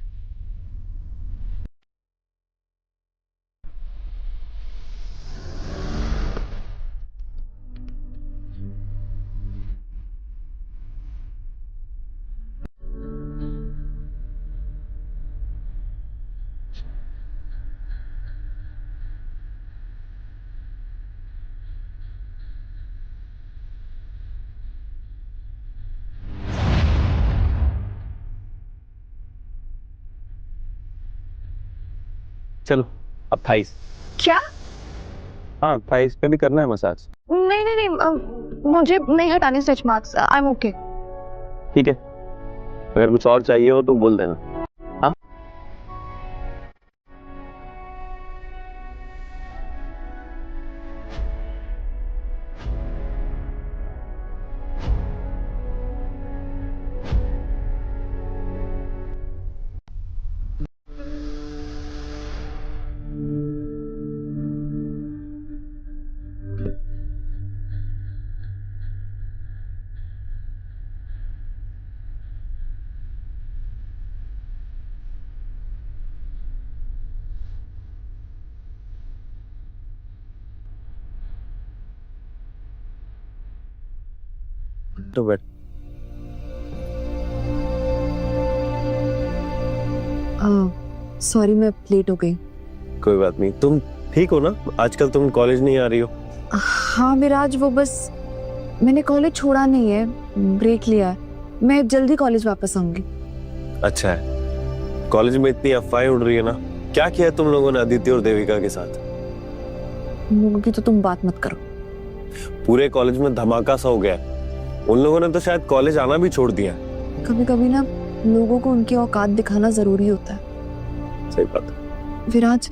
चलो, अब थाइस। क्या? हाँ, थाइस पे भी करना है मसाज। नहीं नहीं नहीं, मुझे नहीं हटाने stretch marks, I am okay. ठीक है, अगर कुछ और चाहिए हो तो बोल देना। हाँ, तो बैठ। सॉरी, मैं लेट हो गई। कोई बात नहीं, तुम ठीक हो ना? आजकल तुम कॉलेज नहीं आ रही हो? हाँ विराज, वो बस मैंने कॉलेज छोड़ा नहीं है, ब्रेक लिया है। मैं जल्दी कॉलेज वापस आऊंगी। अच्छा है, कॉलेज में इतनी अफवाहें उड़ रही है ना। क्या किया है तुम लोगों ने आदित्य और देविका के साथ? उनकी तो तुम बात मत करो। पूरे कॉलेज में धमाका सा हो गया। उन लोगों ने तो शायद कॉलेज आना भी छोड़ दिया। कभी कभी ना लोगों को उनकी औकात दिखाना जरूरी होता है। सही बात है। विराज,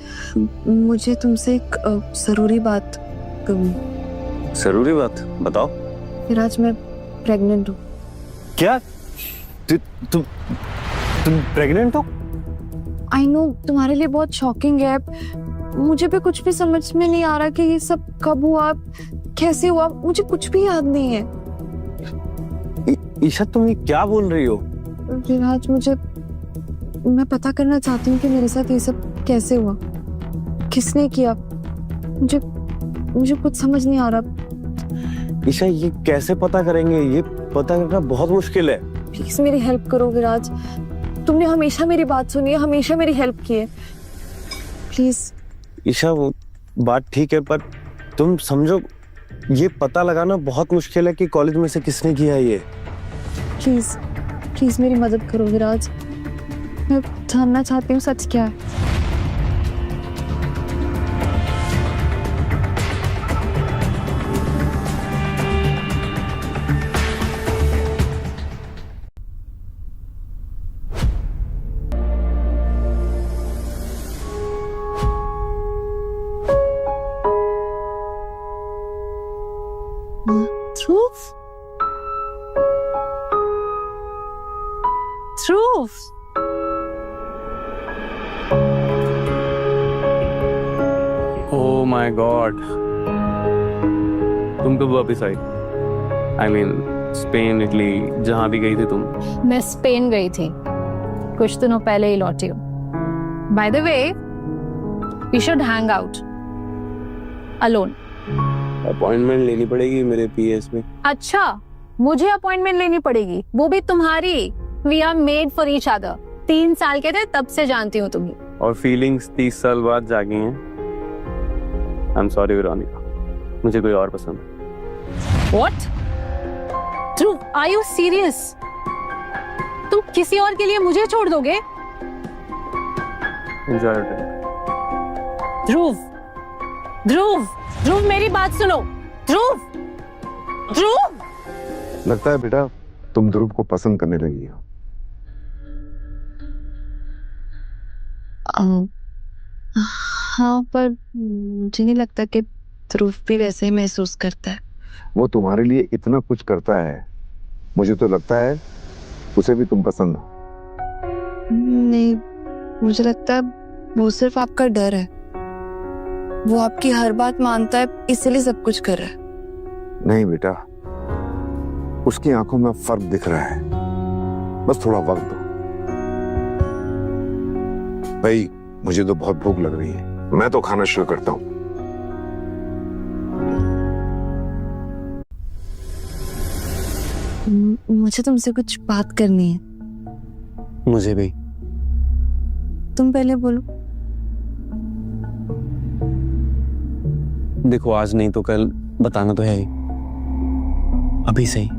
मुझे तुमसे एक जरूरी बात कहूँ। जरूरी बात? बताओ। विराज, मैं प्रेग्नेंट हूँ। क्या? तुम प्रेग्नेंट हो? आई नो, तुम्हारे लिए बहुत शॉकिंग है। मुझे भी कुछ भी समझ में नहीं आ रहा कि ये सब कब हुआ, कैसे हुआ, मुझे कुछ भी याद नहीं है। ईशा, तुम ये क्या बोल रही हो? विराज, मैं पता करना चाहती हूँ कि मेरे साथ ये सब कैसे हुआ, किसने किया। मुझे कुछ समझ नहीं आ रहा। ईशा, ये कैसे पता करेंगे? ये पता करना बहुत मुश्किल है। प्लीज मेरी हेल्प करो विराज। तुमने हमेशा मेरी बात सुनी है, हमेशा मेरी हेल्प की है। प्लीज। ईशा, वो बात ठीक है, पर तुम समझो, ये पता लगाना बहुत मुश्किल है कि कॉलेज में से किसने किया है ये। प्लीज प्लीज मेरी मदद करो विराज। मैं जानना चाहती हूँ सच क्या है। ध्रुव, ध्रुव, ओह माय गॉड, तुम कब वापस आई? आई मीन स्पेन, इटली, जहां भी गई थी तुम। मैं स्पेन गई थी, कुछ दिनों पहले ही लौटी हूँ। By the way, we should hang out alone. Appointment लेनी पड़ेगी मेरे पीएस में। अच्छा, मुझे अपॉइंटमेंट लेनी पड़ेगी, वो भी तुम्हारी। We are made for each other. 3 साल के थे तब से जानती हूँ तुम्हें। और फीलिंग्स 30 साल बाद जागी हैं। आई एम सॉरी वेरोनिका, मुझे कोई और पसंद है। What? Dhruv, are you serious? तुम किसी और के लिए मुझे छोड़ दोगे? Enjoy your day. Dhruv, Dhruv, Dhruv, मेरी बात सुनो। ध्रुव, ध्रुव। लगता है बेटा तुम ध्रुव को पसंद करने लगी हो। हाँ, पर मुझे नहीं लगता कि ध्रुव भी वैसे ही महसूस करता है। वो तुम्हारे लिए इतना कुछ करता है, मुझे तो लगता है उसे भी तुम पसंद हो। नहीं, मुझे लगता है वो सिर्फ आपका डर है। वो आपकी हर बात मानता है, इसलिए सब कुछ कर रहा है। नहीं बेटा, उसकी आंखों में फर्क दिख रहा है, बस थोड़ा वक्त दो। भाई मुझे तो बहुत भूख लग रही है, मैं तो खाना शुरू करता हूँ। मुझे तुमसे कुछ बात करनी है। मुझे भी। तुम पहले बोलो। देखो, आज नहीं तो कल बताना तो है ही, अभी से ही।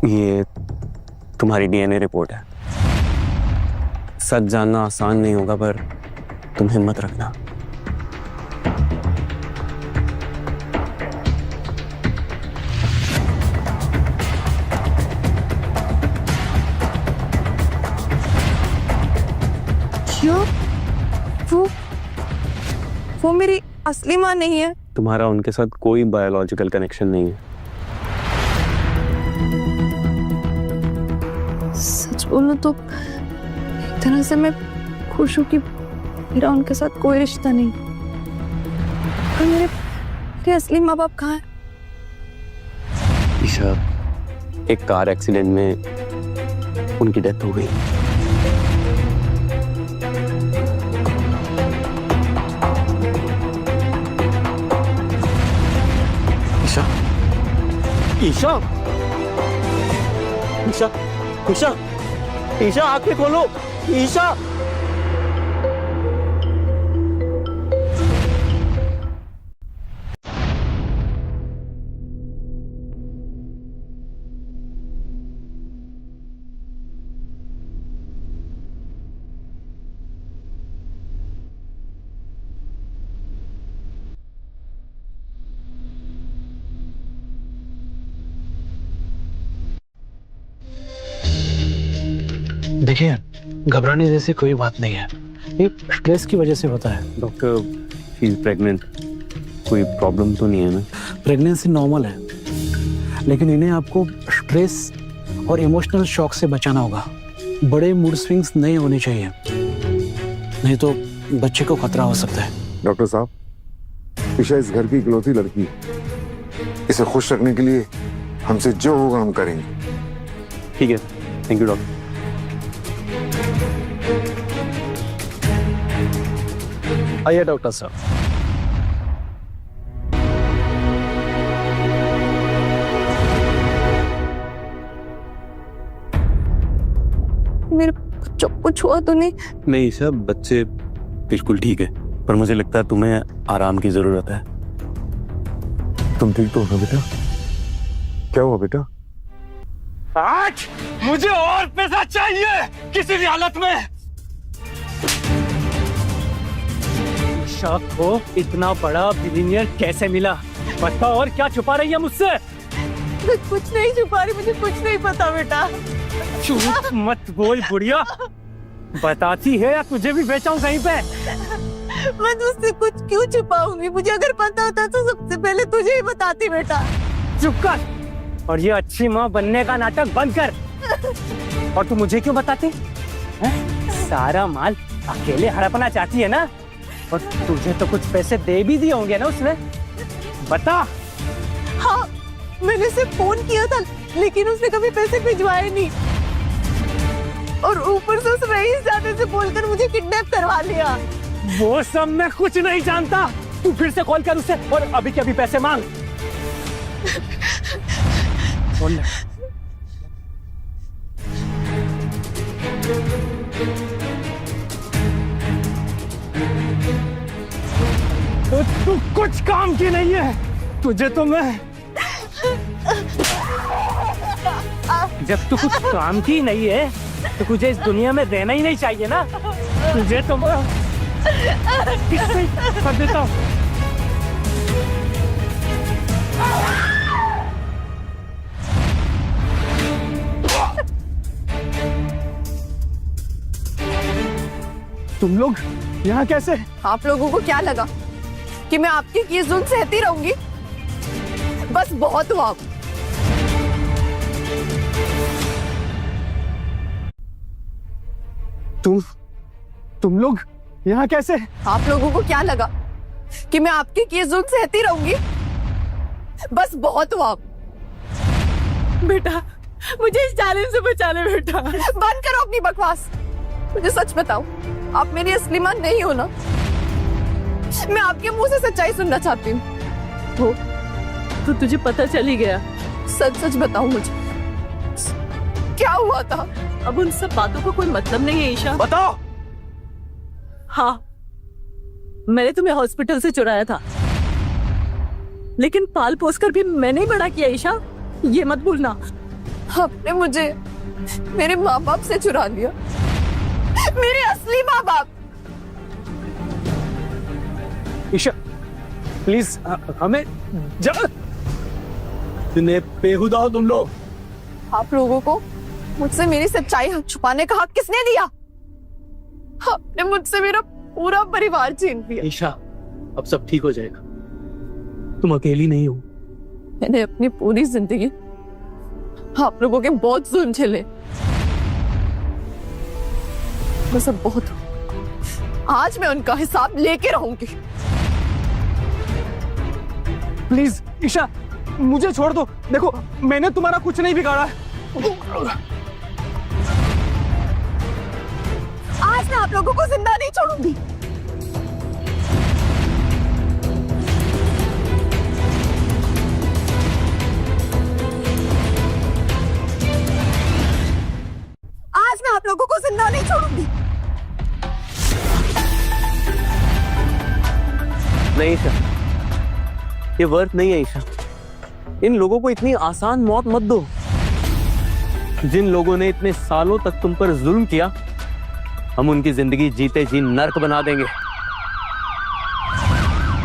ये तुम्हारी डीएनए रिपोर्ट है। सच जानना आसान नहीं होगा, पर तुम हिम्मत रखना। क्यों? वो मेरी असली माँ नहीं है। तुम्हारा उनके साथ कोई बायोलॉजिकल कनेक्शन नहीं है। सच बोलूं तो एक तरह से मैं खुश हूँ कि मेरा उनके साथ कोई रिश्ता नहीं। पर मेरे असली माँ बाप कहाँ हैं? ईशा, एक कार एक्सीडेंट में उनकी डेथ हो गई। ईशा, ईशा, ईशा, ईशा, ईशा, आंखें खोलो। ईशा, देखिए, घबराने जैसी कोई बात नहीं है, ये स्ट्रेस की वजह से होता है। डॉक्टर, शी इज प्रेग्नेंट, कोई प्रॉब्लम तो नहीं है ना? प्रेगनेंसी नॉर्मल है, लेकिन इन्हें आपको स्ट्रेस और इमोशनल शॉक से बचाना होगा। बड़े मूड स्विंग्स नहीं होने चाहिए, नहीं तो बच्चे को खतरा हो सकता है। डॉक्टर साहब, ईशा इस घर की इकलौती लड़की है। इसे खुश रखने के लिए हमसे जो होगा हम करेंगे। ठीक है, थैंक यू डॉक्टर। आइए डॉक्टर साहब। मेरे बच्चों कुछ हुआ तो नहीं? नहीं ईशा, बच्चे बिल्कुल ठीक है, पर मुझे लगता है तुम्हें आराम की जरूरत है। तुम ठीक तो हो ना बेटा? क्या हुआ बेटा? आज मुझे और पैसा चाहिए किसी भी हालत में। ईशा को इतना बड़ा बिलियनियर कैसे मिला? बता, और क्या छुपा रही है मुझसे? कुछ नहीं छुपा रही, मुझे कुछ नहीं पता बेटा। झूठ मत बोल बुढ़िया, बताती है या तुझे भी बेचाऊं कहीं पे? मैं तुझसे कुछ क्यों छुपाऊंगी? मुझे अगर पता होता तो सबसे पहले तुझे ही बताती बेटा। चुप कर और ये अच्छी माँ बनने का नाटक बंद कर। और तू मुझे क्यों बताती है? सारा माल अकेले हड़पना चाहती है ना? और तुझे तो कुछ पैसे दे भी दिए होंगे ना उसने? बता। हाँ, मैंने उसे फोन किया था लेकिन उसने कभी पैसे भिजवाए नहीं, और ऊपर से उस रईस जाने से बोलकर मुझे किडनैप करवा लिया। वो सब मैं कुछ नहीं जानता। तू फिर से कॉल कर उसे और अभी के अभी पैसे मांग। बोल ले। तो तू कुछ काम की नहीं है। तुझे तो मैं जब तू कुछ काम की नहीं है तो तुझे इस दुनिया में रहना ही नहीं चाहिए ना। तुझे तो मैं किससे कर देता हूँ। तुम लोग यहाँ कैसे? आप लोगों को क्या लगा कि मैं आपकी किए जुल्म सहती रहूंगी? बस बहुत हुआ। तुम लोग यहाँ कैसे? आप लोगों को क्या लगा कि मैं आपकी किए जुल्म सहती रहूंगी? बस बहुत हुआ। बेटा मुझे इस जालिम से बचा ले बेटा। बंद करो अपनी बकवास। मुझे सच बताओ, आप मेरी असली मां नहीं हो ना? मैं आपके मुंह से सच्चाई सुनना चाहती हूँ। हो तो तुझे पता चल ही गया। सच सच बताओ मुझे, क्या हुआ था? अब उन सब बातों का कोई मतलब नहीं है ईशा। बताओ। हाँ, मैंने तुम्हें हॉस्पिटल से चुराया था, लेकिन पाल पोस कर भी मैंने ही बड़ा किया ईशा, ये मत भूलना। आपने मुझे मेरे माँ बाप से चुरा लिया, मेरे असली माँ बाप। ईशा प्लीज हमें बेहुदा हो तुम लोग। आप लोगों को मुझसे मेरी सच्चाई छुपाने का हक किसने दिया? आपने मुझसे मेरा पूरा परिवार छीन लिया। ईशा अब सब ठीक हो जाएगा, तुम अकेली नहीं हो। मैंने अपनी पूरी जिंदगी आप लोगों के बहुत जुल्म झेले, बस अब बहुत हुआ। आज मैं उनका हिसाब लेके रहूंगी। प्लीज ईशा मुझे छोड़ दो। देखो मैंने तुम्हारा कुछ नहीं बिगाड़ा है। आज मैं आप लोगों को जिंदा नहीं छोड़ूंगी। आज मैं आप लोगों को जिंदा नहीं छोड़ूंगी। नहीं ईशा, ये वर्थ नहीं है ईशा। इन लोगों को इतनी आसान मौत मत दो। जिन लोगों ने इतने सालों तक तुम पर जुल्म किया, हम उनकी जिंदगी जीते जी नर्क बना देंगे।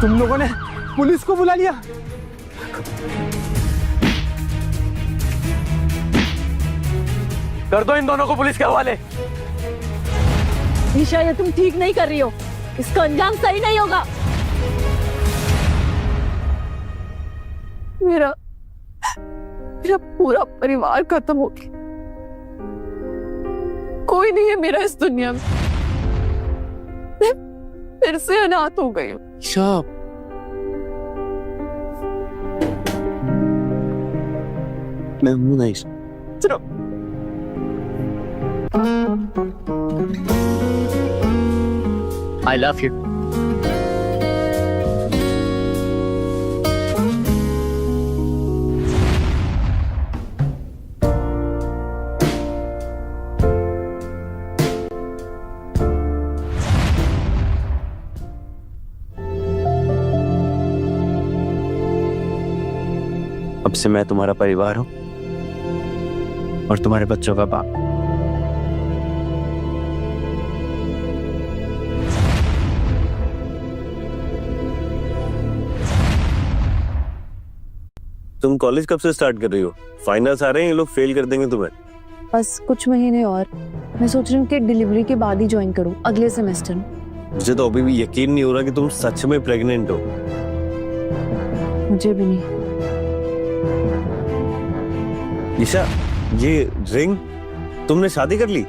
तुम लोगों ने पुलिस को बुला लिया? कर दो इन दोनों को पुलिस के हवाले। ईशा ये तुम ठीक नहीं कर रही हो, इसका अंजाम सही नहीं होगा। मेरा पूरा परिवार खत्म हो गया। कोई नहीं है मेरा इस दुनिया में। मैं फिर से अनाथ हो गई हूँ। ईशा, मैं हूं ना ईशा। चलो I love you. अब से मैं तुम्हारा परिवार हूं और तुम्हारे बच्चों का बाप। तुम कॉलेज कब से स्टार्ट कर रही हो? फाइनल्स आ रहे हैं, ये लोग फेल कर देंगे तुम्हें। बस कुछ महीने और। मैं सोच रही हूँ कि डिलीवरी के बाद ही ज्वाइन करूँ, अगले सेमेस्टर में। मुझे तो अभी भी यकीन नहीं हो रहा कि तुम सच में प्रेग्नेंट हो। मुझे भी नहीं। ईशा, ये रिंग, तुमने शादी कर ली?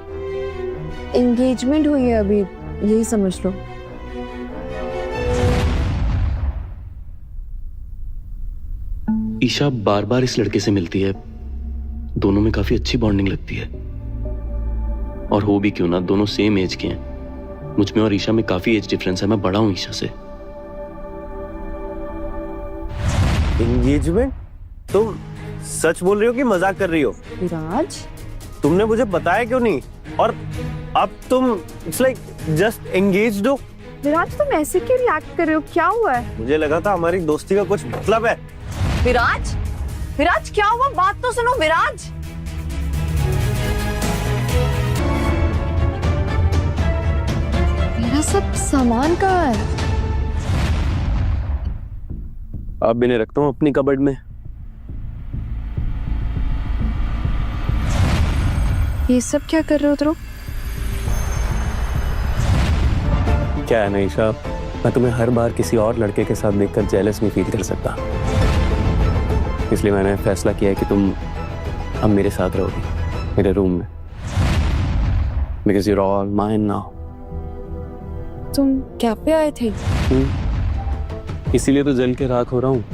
एंगेजमेंट हुई है अभी, यही समझ लो। ईशा बार बार इस लड़के से मिलती है, दोनों में काफी अच्छी बॉन्डिंग लगती है। और हो भी क्यों ना, दोनों सेम एज के हैं। मुझ में और ईशा में काफी एज डिफरेंस है, मैं बड़ा हूं ईशा से। एंगेजमेंट? तुम सच बोल रही हो कि मजाक कर रही हो? विराज, तुमने मुझे बताया क्यों नहीं? और अब तुम इट्स लाइक जस्ट एंगेज्ड हो। विराज तुम ऐसे क्यों रिएक्ट कर रहे हो? क्या हुआ है? मुझे लगा था हमारी दोस्ती का कुछ मतलब है। विराज, विराज क्या हुआ? बात तो सुनो विराज। मेरा सब सामान कहाँ है? अब इन्हें रखता हूँ अपनी कबर्ड में। ये सब क्या कर रहे हो ध्रुव? क्या है ना ईशा, मैं तुम्हें हर बार किसी और लड़के के साथ देखकर जेलस नहीं फील कर सकता, इसलिए मैंने फैसला किया है कि तुम अब मेरे साथ रहोगी, मेरे रूम में। Because you're all mine now. तुम कैफे आए थे? इसीलिए तो जल के राख हो रहा हूँ।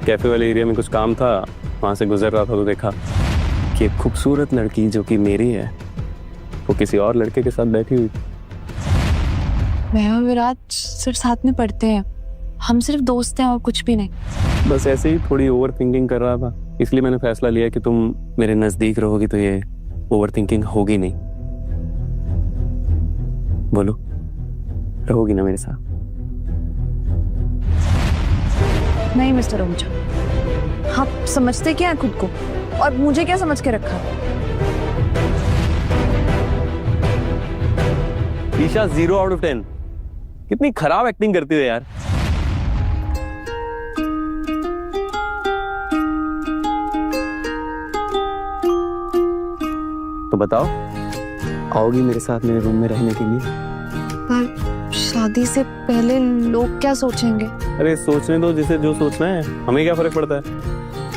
कैफे वाले एरिया में कुछ काम था, वहां से गुजर रहा था तो देखा कि एक खूबसूरत लड़की जो कि मेरी है, वो किसी और लड़के के साथ बैठी हुई। मैं और विराज सिर्फ साथ में पढ़ते हैं, हम सिर्फ दोस्त हैं और कुछ भी नहीं। बस ऐसे ही थोड़ी ओवर थिंकिंग कर रहा था, इसलिए मैंने फैसला लिया कि तुम मेरे नजदीक रहोगी तो ये ओवर थिंकिंग होगी नहीं। बोलो, रहोगी ना मेरे साथ? नहीं मिस्टर ओझा, आप समझते क्या है खुद को, और मुझे क्या समझ के रखा? Isha 0 out of 10। कितनी खराब एक्टिंग करती है यार। तो बताओ, आओगी मेरे साथ मेरे रूम में रहने के लिए? पर शादी से पहले लोग क्या सोचेंगे? अरे सोचने दो जिसे जो सोचना है, हमें क्या फर्क पड़ता है।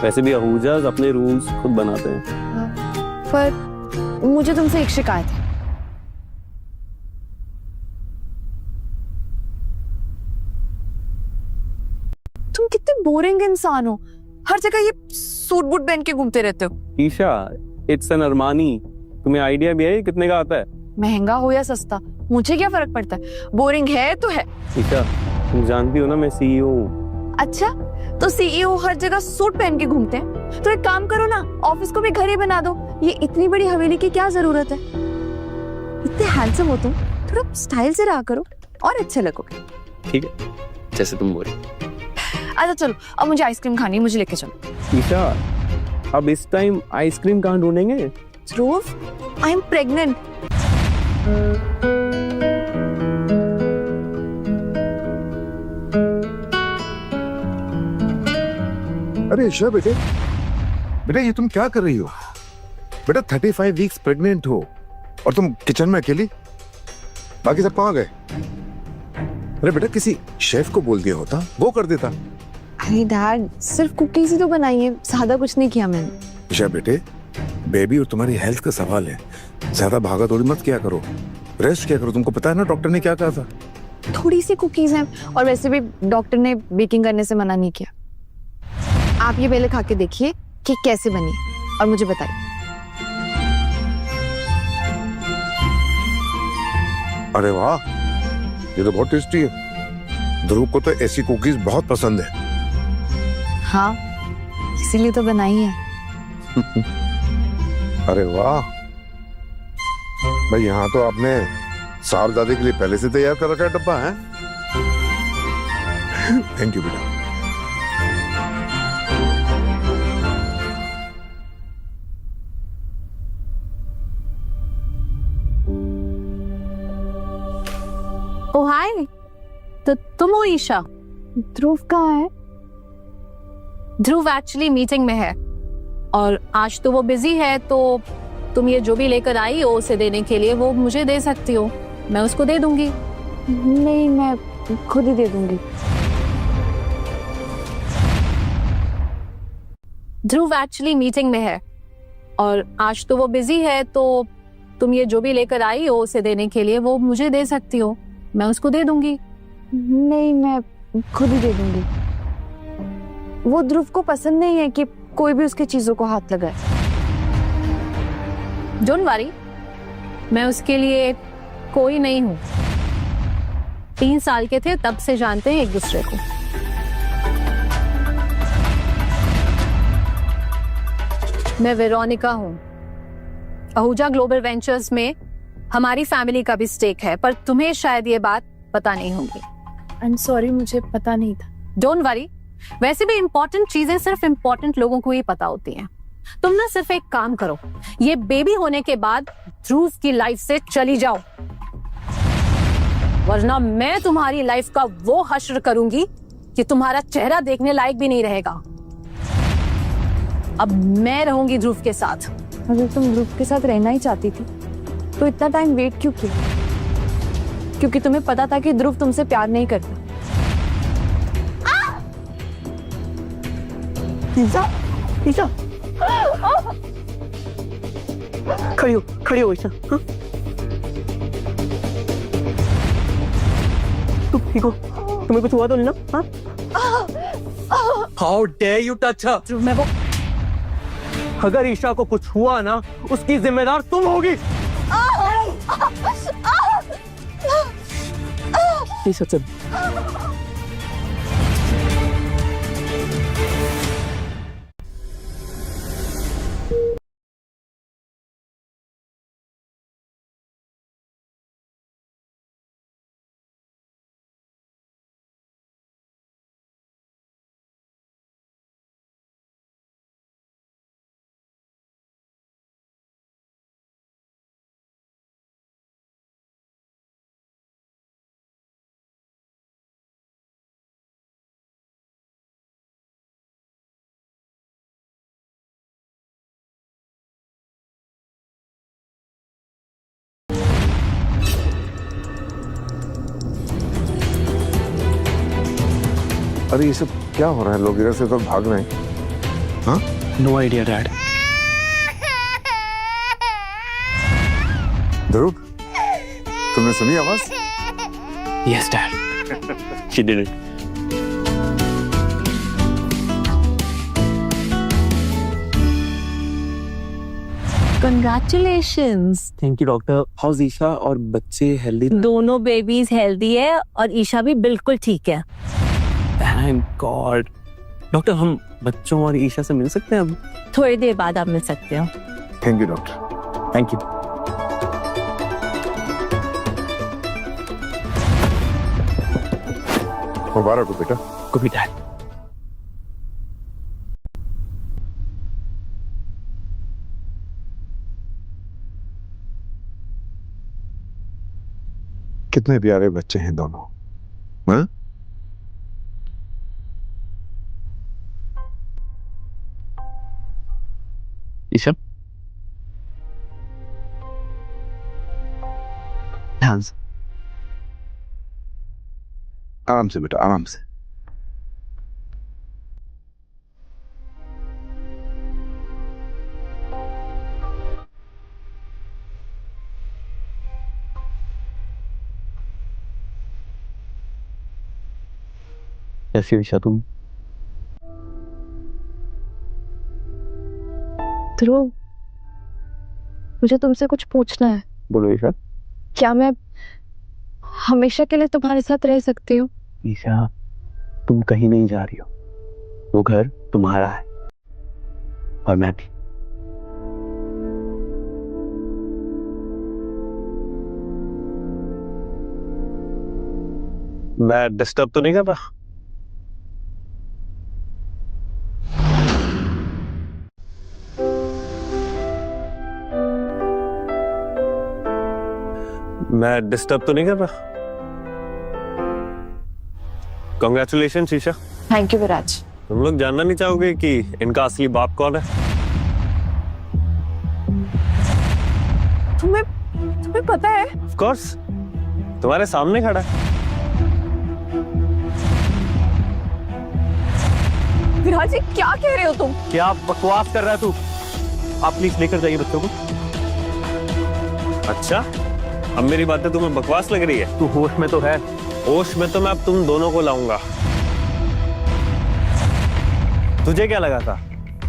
वैसे भी अहूजाज अपने रूल्स खुद बनाते हैं। पर मुझे तुमसे एक शिकायत है। तुम कितने बोरिंग इंसान हो, हर जगह ये सूट बूट पहन के घूमते रहते हो। Isha, it's an Armani. तुम्हें आइडिया भी है कितने का आता है? महंगा हो या सस्ता, मुझे क्या फर्क पड़ता है, बोरिंग है तो है। ईशा, तुम जानती हो ना मैं सीईओ हूँ। अच्छा, तो सीईओ हर जगह सूट पहन के घूमते हैं, तो एक काम करो ना, ऑफिस को भी घर ही बना दो। ये इतनी बड़ी हवेली की क्या जरूरत है? इतने हैंडसम हो तुम, थोड़ा स्टाइल से रहा करो और अच्छे लगोगे। ठीक है, जैसे तुम बोली। अच्छा चलो, अब मुझे आइसक्रीम खानी है, मुझे लेके चलो। ईशा, अब इस टाइम आइसक्रीम कहाँ ढूंढेंगे? ध्रुव, आई एम प्रेग्नेंट। अरे ईशा बेटे, बेटा ये तुम क्या कर रही हो? बेटा 35 वीक्स प्रेग्नेंट हो और तुम किचन में अकेली? बाकी सब कहाँ गए? अरे बेटा किसी शेफ को बोल दिया होता, वो कर देता। अरे डैड, सिर्फ कुकीज ही तो बनाई है, ज्यादा कुछ नहीं किया मैंने। ईशा बेटे, बेबी और तुम्हारी हेल्थ का सवाल है, ज्यादा भागा दौड़ी मत किया करो, रेस्ट किया करो। तुमको पता है ना डॉक्टर ने क्या कहा था? थोड़ी सी कुकीज हैं, और वैसे भी डॉक्टर ने बेकिंग करने से मना नहीं किया। आप ये पहले खा के देखिए कि कैसे बनी और मुझे बताइए। अरे वाह, ये तो बहुत टेस्टी है। ध्रुव को तो ऐसी कुकीज बहुत पसंद है। हाँ, इसीलिए तो बनाई है। अरे वाह भाई, यहाँ तो आपने साहबजादे के लिए पहले से तैयार कर रखा है डब्बा है। थैंक यू बेटा। ओ हाय, तो तुम हो ईशा? ध्रुव कहाँ है? ध्रुव एक्चुअली मीटिंग में है और आज तो वो बिजी है, तो तुम ये जो भी लेकर आई हो उसे देने के लिए वो मुझे दे सकती हो। मैं उसको दे दूंगी। नहीं, मैं खुद ही दे दूंगी। ध्रुव एक्चुअली मीटिंग में है और आज तो वो बिजी है, तो तुम ये जो भी लेकर आई हो उसे देने के लिए वो मुझे दे सकती हो, मैं उसको दे दूंगी। नहीं, मैं खुद ही दे दूंगी। वो ध्रुव को पसंद नहीं है कि कोई भी उसकी चीजों को हाथ लगाए। डोंट वरी, मैं उसके लिए कोई नहीं हूं। 3 साल के थे तब से जानते हैं एक दूसरे को। मैं वेरोनिका हूं। आहूजा ग्लोबल वेंचर्स में हमारी फैमिली का भी स्टेक है, पर तुम्हें शायद ये बात पता नहीं होगी। आई एम सॉरी, मुझे पता नहीं था। डोंट वरी, वैसे भी इंपॉर्टेंट चीजें सिर्फ इंपॉर्टेंट लोगों को ही पता होती हैं। तुम ना सिर्फ एक काम करो, ये बेबी होने के बाद ध्रुव की लाइफ से चली जाओ, वरना मैं तुम्हारी लाइफ का वो हश्र करूंगी कि तुम्हारा चेहरा देखने लायक भी नहीं रहेगा। अब मैं रहूंगी ध्रुव के साथ। अगर तुम ध्रुव के साथ रहना ही चाहती थी तो इतना टाइम वेट क्यों किया? क्योंकि तुम्हें पता था कि ध्रुव तुमसे प्यार नहीं करता। ईशा, खड़ी हो ईशा। हाँ? तुम ठीक हो? तुम्हें कुछ हुआ तो नहीं ना? How dare you touch her? ध्रुव, मैं वो अगर ईशा को कुछ हुआ ना, उसकी जिम्मेदार तुम होगी। ईशा चल। अरे ये सब क्या हो रहा है? लोग इधर से तो भाग रहे हैं। हाँ, नो आइडिया डैड। ध्रुव, तुमने सुनी आवाज? Yes dad. She did it. Congratulations. Thank you doctor. How's Isha और बच्चे हेल्दी? दोनों बेबीज हेल्दी है और ईशा भी बिल्कुल ठीक है। Thank God. डॉक्टर, हम बच्चों और ईशा से मिल सकते हैं अब? थोड़ी देर बाद आप मिल सकते हो। Thank you doctor. Thank you. मुबारक हो बेटा। को भी डैड। कितने प्यारे बच्चे हैं दोनों। हाँ? ईशा, ध्यान से। आराम से बेटा, आराम से। कैसी हो ईशा तुम? ध्रुव, मुझे तुमसे कुछ पूछना है। बोलो ईशा। क्या मैं हमेशा के लिए तुम्हारे साथ रह सकती हूँ? ईशा, तुम कहीं नहीं जा रही हो। वो घर तुम्हारा है और मैं भी। मैं डिस्टर्ब तो नहीं कर रहा? मैं डिस्टर्ब तो नहीं कर रहा? कांग्रेचुलेशन शीशा। थैंक यू विराज। तुम लोग जानना नहीं चाहोगे कि इनका असली बाप कौन है? तुम्हें पता है? ऑफ कोर्स, तुम्हारे सामने खड़ा है। विराज जी क्या कह रहे हो तुम? क्या बकवास कर रहा है तू? आप प्लीज लेकर जाइए बच्चों को। अच्छा, अब मेरी बातें तुम्हें बकवास लग रही है? तू होश में तो है? होश में तो मैं अब तुम दोनों को लाऊंगा। तुझे क्या लगा था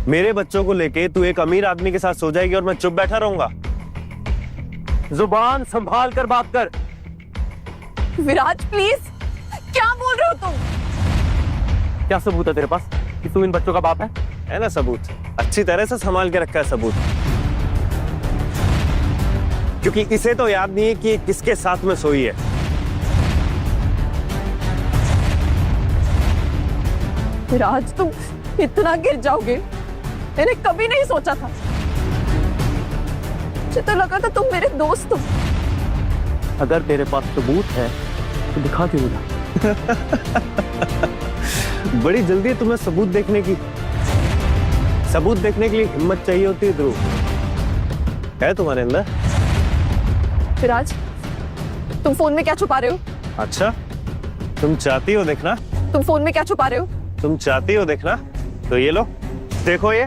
मेरे बच्चों को लेके तू एक अमीर आदमी के साथ सो जाएगी और मैं चुप बैठा रहूंगा? जुबान संभाल कर बात कर। विराज प्लीज, क्या बोल रहे हो तुम? क्या सबूत है तेरे पास कि तू इन बच्चों का बाप है? है ना सबूत? अच्छी तरह से संभाल के रखा है सबूत, क्योंकि इसे तो याद नहीं है कि ये किसके साथ में सोई है। विराज तुम इतना गिर जाओगे मैंने कभी नहीं सोचा था। मुझे तो लगा था तुम मेरे दोस्त हो। अगर तेरे पास सबूत है तो दिखा क्यों ना? बड़ी जल्दी है तुम्हें सबूत देखने की। सबूत देखने के लिए हिम्मत चाहिए होती है ध्रुव, है तुम्हारे अंदर? विराज तुम फोन में क्या छुपा रहे हो? अच्छा, तुम चाहती हो देखना? तुम फोन में क्या छुपा रहे हो? तुम चाहती हो देखना तो ये लो, देखो ये।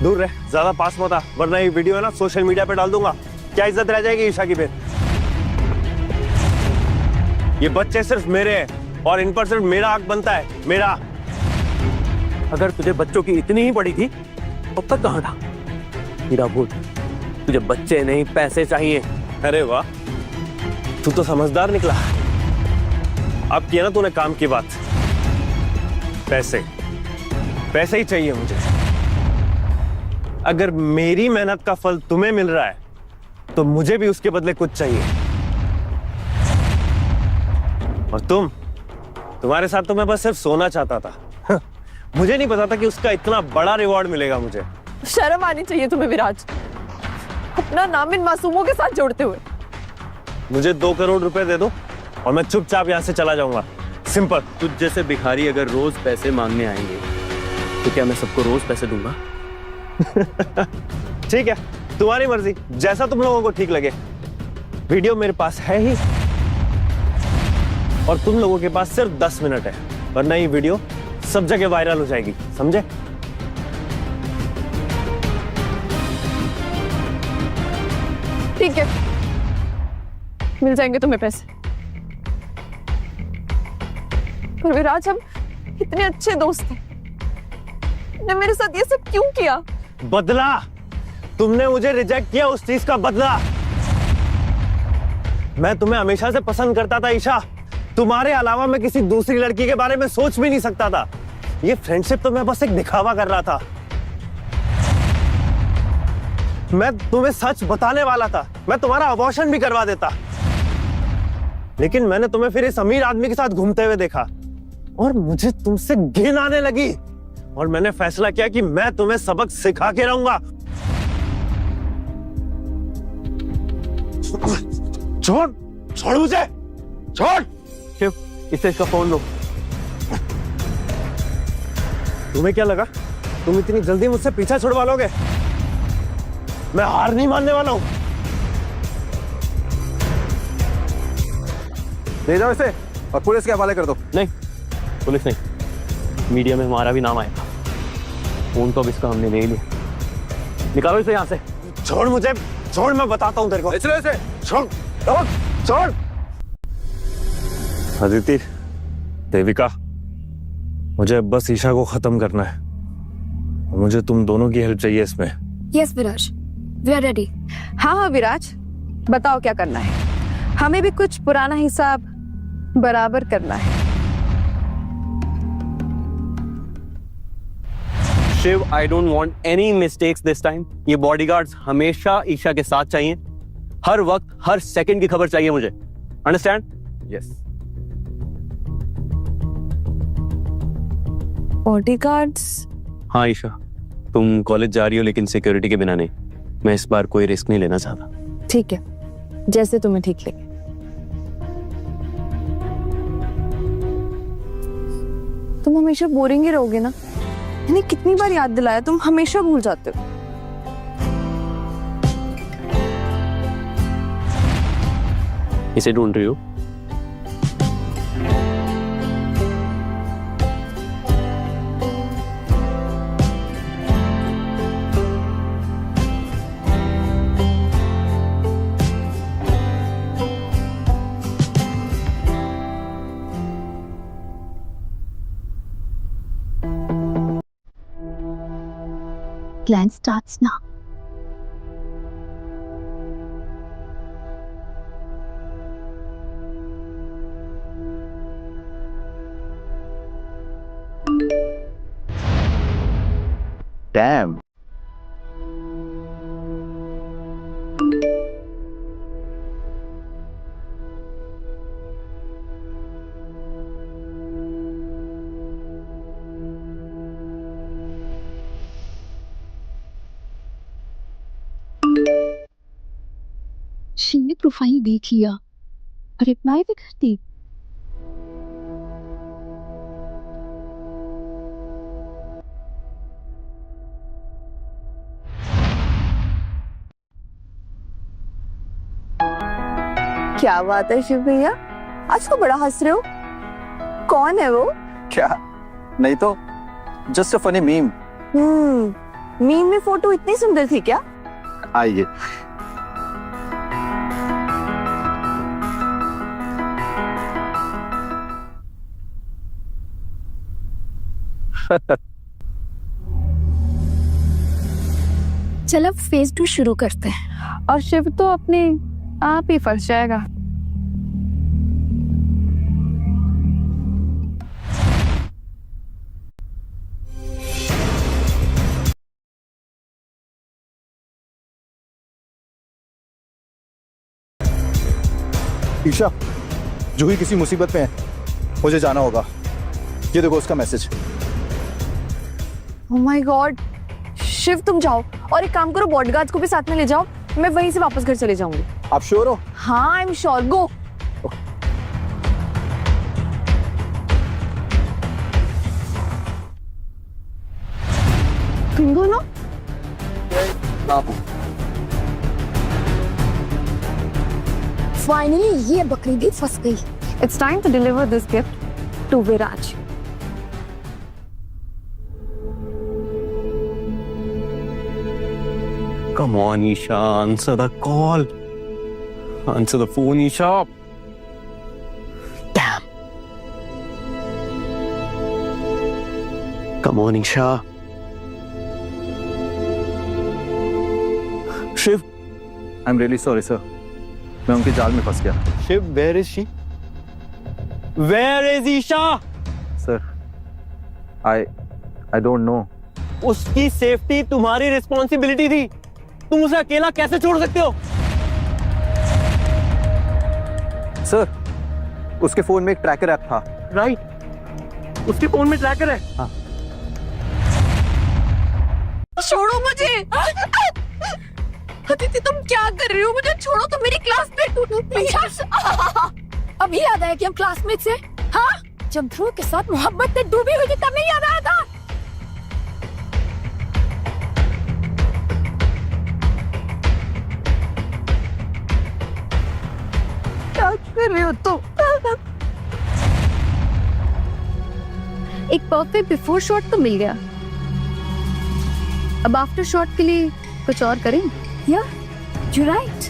दूर रह, ज्यादा पास मत आ, वरना ये वीडियो है ना सोशल मीडिया पे डाल दूंगा। क्या इज्जत रह जाएगी ईशा की फिर? ये बच्चे सिर्फ मेरे हैं और इन पर सिर्फ मेरा हक बनता है, मेरा। अगर तुझे बच्चों की इतनी ही पड़ी थी अब तक कहाँ था? मेरा भूल, तुझे बच्चे नहीं पैसे चाहिए। अरे वाह, तू तो समझदार निकला। अब किया ना तूने काम की बात। पैसे, पैसे ही चाहिए मुझे। अगर मेरी मेहनत का फल तुम्हें मिल रहा है तो मुझे भी उसके बदले कुछ चाहिए। और तुम्हारे साथ तो मैं बस सिर्फ सोना चाहता था। मुझे नहीं पता था कि उसका इतना बड़ा रिवॉर्ड मिलेगा मुझे। शर्म आनी चाहिए तुम्हें विराज, अपना नाम इन मासूमों के साथ जोड़ते हुए। मुझे 2 करोड़ रुपए दे दो और मैं चुपचाप यहाँ से चला जाऊंगा। सिंपल। तुझ जैसे भिखारी अगर रोज पैसे मांगने आएंगे तो क्या मैं सबको रोज पैसे दूंगा? ठीक है, तुम्हारी मर्जी, जैसा तुम लोगों को ठीक लगे। वीडियो मेरे पास है ही और तुम लोगों के पास सिर्फ 10 मिनट है, वरना ये वीडियो सब जगह वायरल हो जाएगी, समझे? ठीक है, मिल जाएंगे तुम्हें पैसे। पर विराज हम इतने अच्छे दोस्त थे, ने मेरे साथ ये सब क्यों किया? बदला, तुमने मुझे रिजेक्ट किया, उस चीज का बदला। मैं तुम्हें हमेशा से पसंद करता था ईशा, तुम्हारे अलावा मैं किसी दूसरी लड़की के बारे में सोच भी नहीं सकता था। ये फ्रेंडशिप तो मैं बस एक दिखावा कर रहा था। मैं तुम्हें सच बताने वाला था, मैं तुम्हारा अबॉर्शन भी करवा देता, लेकिन मैंने तुम्हें फिर इस अमीर आदमी के साथ घूमते हुए देखा और मुझे तुमसे घिन आने लगी और मैंने फैसला किया कि मैं तुम्हें सबक सिखा के रहूंगा। छोड़, छोड़ मुझे, छोड़। शिव, इसे इसका फोन लो। तुम्हें क्या लगा तुम इतनी जल्दी मुझसे पीछा छुड़वा लोगे? मैं हार नहीं मानने वाला हूं। ले जाओ इसे और पुलिस के हवाले कर दो। नहीं, पुलिस नहीं, मीडिया में हमारा भी नाम आएगा। फोन तो अब इसका हमने ले लिया, निकालो इसे यहाँ से। छोड़ मुझे, छोड़, मैं बताता हूँ तेरे को। इसे छोड़, छोड़। अदिति, देविका, मुझे बस ईशा को खत्म करना है। मुझे तुम दोनों की हेल्प चाहिए इसमें। Yes Viraj, we are ready. हाँ हाँ विराज, बताओ क्या करना है। हमें भी कुछ पुराना हिसाब बराबर करना है। Shiv, I don't want any mistakes this time. ये बॉडीगार्ड्स हमेशा ईशा के साथ चाहिए, हर वक्त हर सेकंड की खबर चाहिए मुझे। अंडरस्टैंड? यस। बॉडीगार्ड्स? हाँ ईशा, तुम कॉलेज जा रही हो लेकिन सिक्योरिटी के बिना नहीं। मैं इस बार कोई रिस्क नहीं लेना चाहता। ठीक है, जैसे तुम्हें ठीक लगे। तुम हमेशा बोरिंग ही रहोगे ना। मैंने कितनी बार याद दिलाया, तुम हमेशा भूल जाते हो। इसे ढूंढ रही हो? Plan starts now. Damn. She ने प्रोफाइल देख लिया, रिप्लाई भी कर दी। क्या बात है शिव भैया, आज तो बड़ा हंस रहे हो। कौन है वो? क्या? नहीं तो just a funny meme. Meme में फोटो इतनी सुंदर थी क्या? आइए। चलो फेज 2 शुरू करते हैं। और शिव तो अपने आप ही फंस जाएगा। ईशा, जूही किसी मुसीबत में है, मुझे जाना होगा। ये देखो उसका message. Oh my God, Shiv तुम जाओ और एक काम करो, बॉडीगार्ड्स को भी साथ में ले जाओ, मैं वहीं से वापस घर चले जाऊंगी। आप श्योर हो? हाँ, आई एम श्योर, गो। तुम दोनों? फाइनली ये बकरी भी फंस गई। It's time to deliver this gift to Viraj. Come on, Isha, answer the call. Answer the phone, Isha. Damn. Come on, Isha. Shiv. I'm really sorry, sir. मैं उनके जाल में फंस गया। Shiv, where is she? Where is Isha? Sir, I don't know. उसकी safety तुम्हारी responsibility थी। तुम उसे अकेला कैसे छोड़ सकते हो? सर, उसके फोन में एक ट्रैकर ऐप था। राइट, उसके फोन में ट्रैकर है। हाँ। छोड़ो मुझे। अदिति तुम क्या कर रही हो? मुझे छोड़ो, तुम मेरी क्लासमेट हो प्लीज। अभी याद आया कि हम क्लासमेट्स हैं। हाँ, जब ध्रुव के साथ मोहब्बत में डूबी हुई थी तब नहीं याद आया था? क्या कर रहे हो तुम? एक परफेक्ट बिफोर शॉट तो मिल गया, अब आफ्टर शॉट के लिए कुछ और करें? या यू राइट।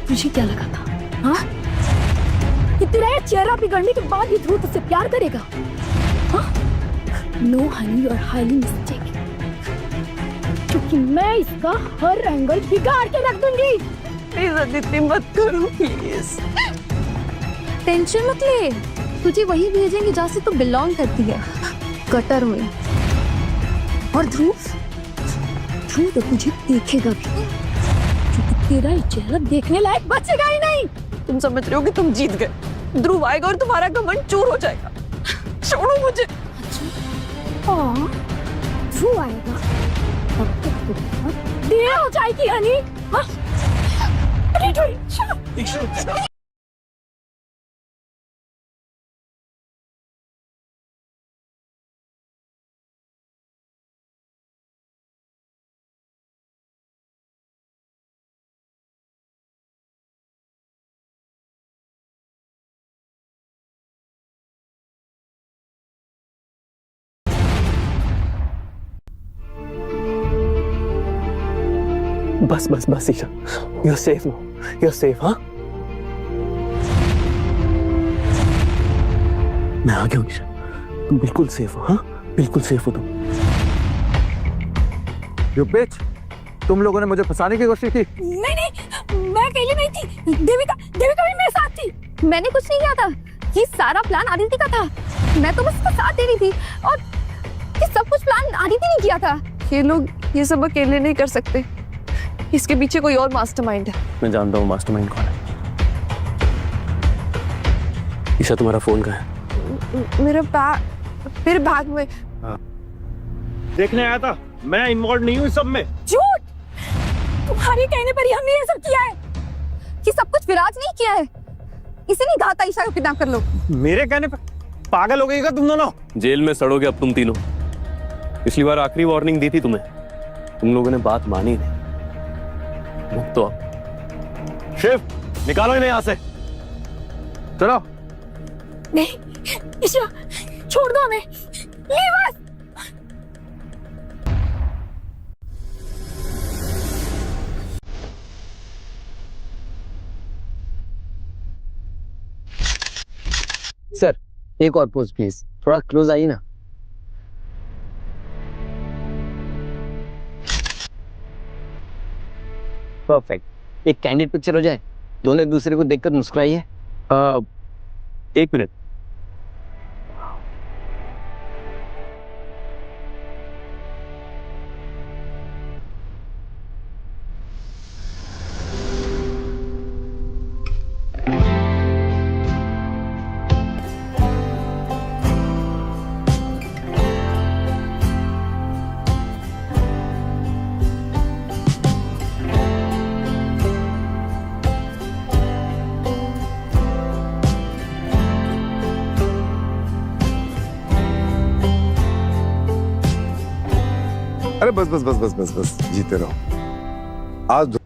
तुझे क्या लगा था, हाँ? कि तेरा चेहरा बिगड़ने के बाद भी ध्रुव तुझसे प्यार करेगा? No honey, you are highly mistaken, क्योंकि मैं इसका हर एंगल बिगाड़ के रख दूंगी। प्लीज अदिति मत करो प्लीज। टेंशन मत ले, तुझे वही भेजेंगे जहाँ से तू बिलोंग करती है, कटर में। और ध्रुव तो तुझे देखेगा भी, क्योंकि तेरा ये चेहरा देखने लायक बचेगा ही नहीं। तुम समझ रहे हो कि तुम जीत गए? ध्रुव आएगा और तुम्हारा घमंड चूर हो जाएगा। छोड़ो मुझे। हाँ, ध्रुव आएगा तब तक देर हो जाएगी हनी। हाँ? बस बस बस Isha, you are safe now, you are safe. हाँ, मैं आ गया हूँ ईशा, तुम बिल्कुल सेफ हो। हाँ, बिल्कुल सेफ हो तुम। यू बिच, तुम लोगों ने मुझे फंसाने की कोशिश की। नहीं नहीं, मैं अकेली नहीं थी, देविका देविका भी मेरे साथ थी। मैंने कुछ नहीं किया था, ये सारा प्लान आदिति का था। मैं तो बस उसका साथ दे रही थी और ये सब कुछ प्लान आदिति ने किया था। ये लोग ये सब अकेले नहीं कर सकते, इसके पीछे कोई और मास्टरमाइंड है। मैं जानता हूँ मास्टरमाइंड कौन है। ईशा, तुम्हारा फोन कहाँ है? मेरे बैग में। देखने आया था, मैं इन्वॉल्व नहीं हूँ इस सब में। झूठ, तुम्हारे कहने पर ही हमने ये सब किया है। ये सब कुछ विराज नहीं किया है, इसे नहीं कहा था ईशा को किडनैप कर लो। मेरे कहने पर पागल हो गई क्या तुम दोनों? जेल में सड़ोगे अब तुम तीनों। पिछली बार आखिरी वार्निंग दी थी तुम्हें, तुम लोगों ने बात मानी नहीं। तो अब शिव, निकालो इन्हें यहाँ से। चलो। नहीं ईशा, छोड़ दो हमें, लीव अस। सर एक और पोज प्लीज, थोड़ा क्लोज आइए ना। परफेक्ट, एक कैंडिड पिक्चर हो जाए, दोनों एक दूसरे को देखकर मुस्कुराइए। एक मिनट। अरे बस बस बस बस बस बस, जीते रहो आज।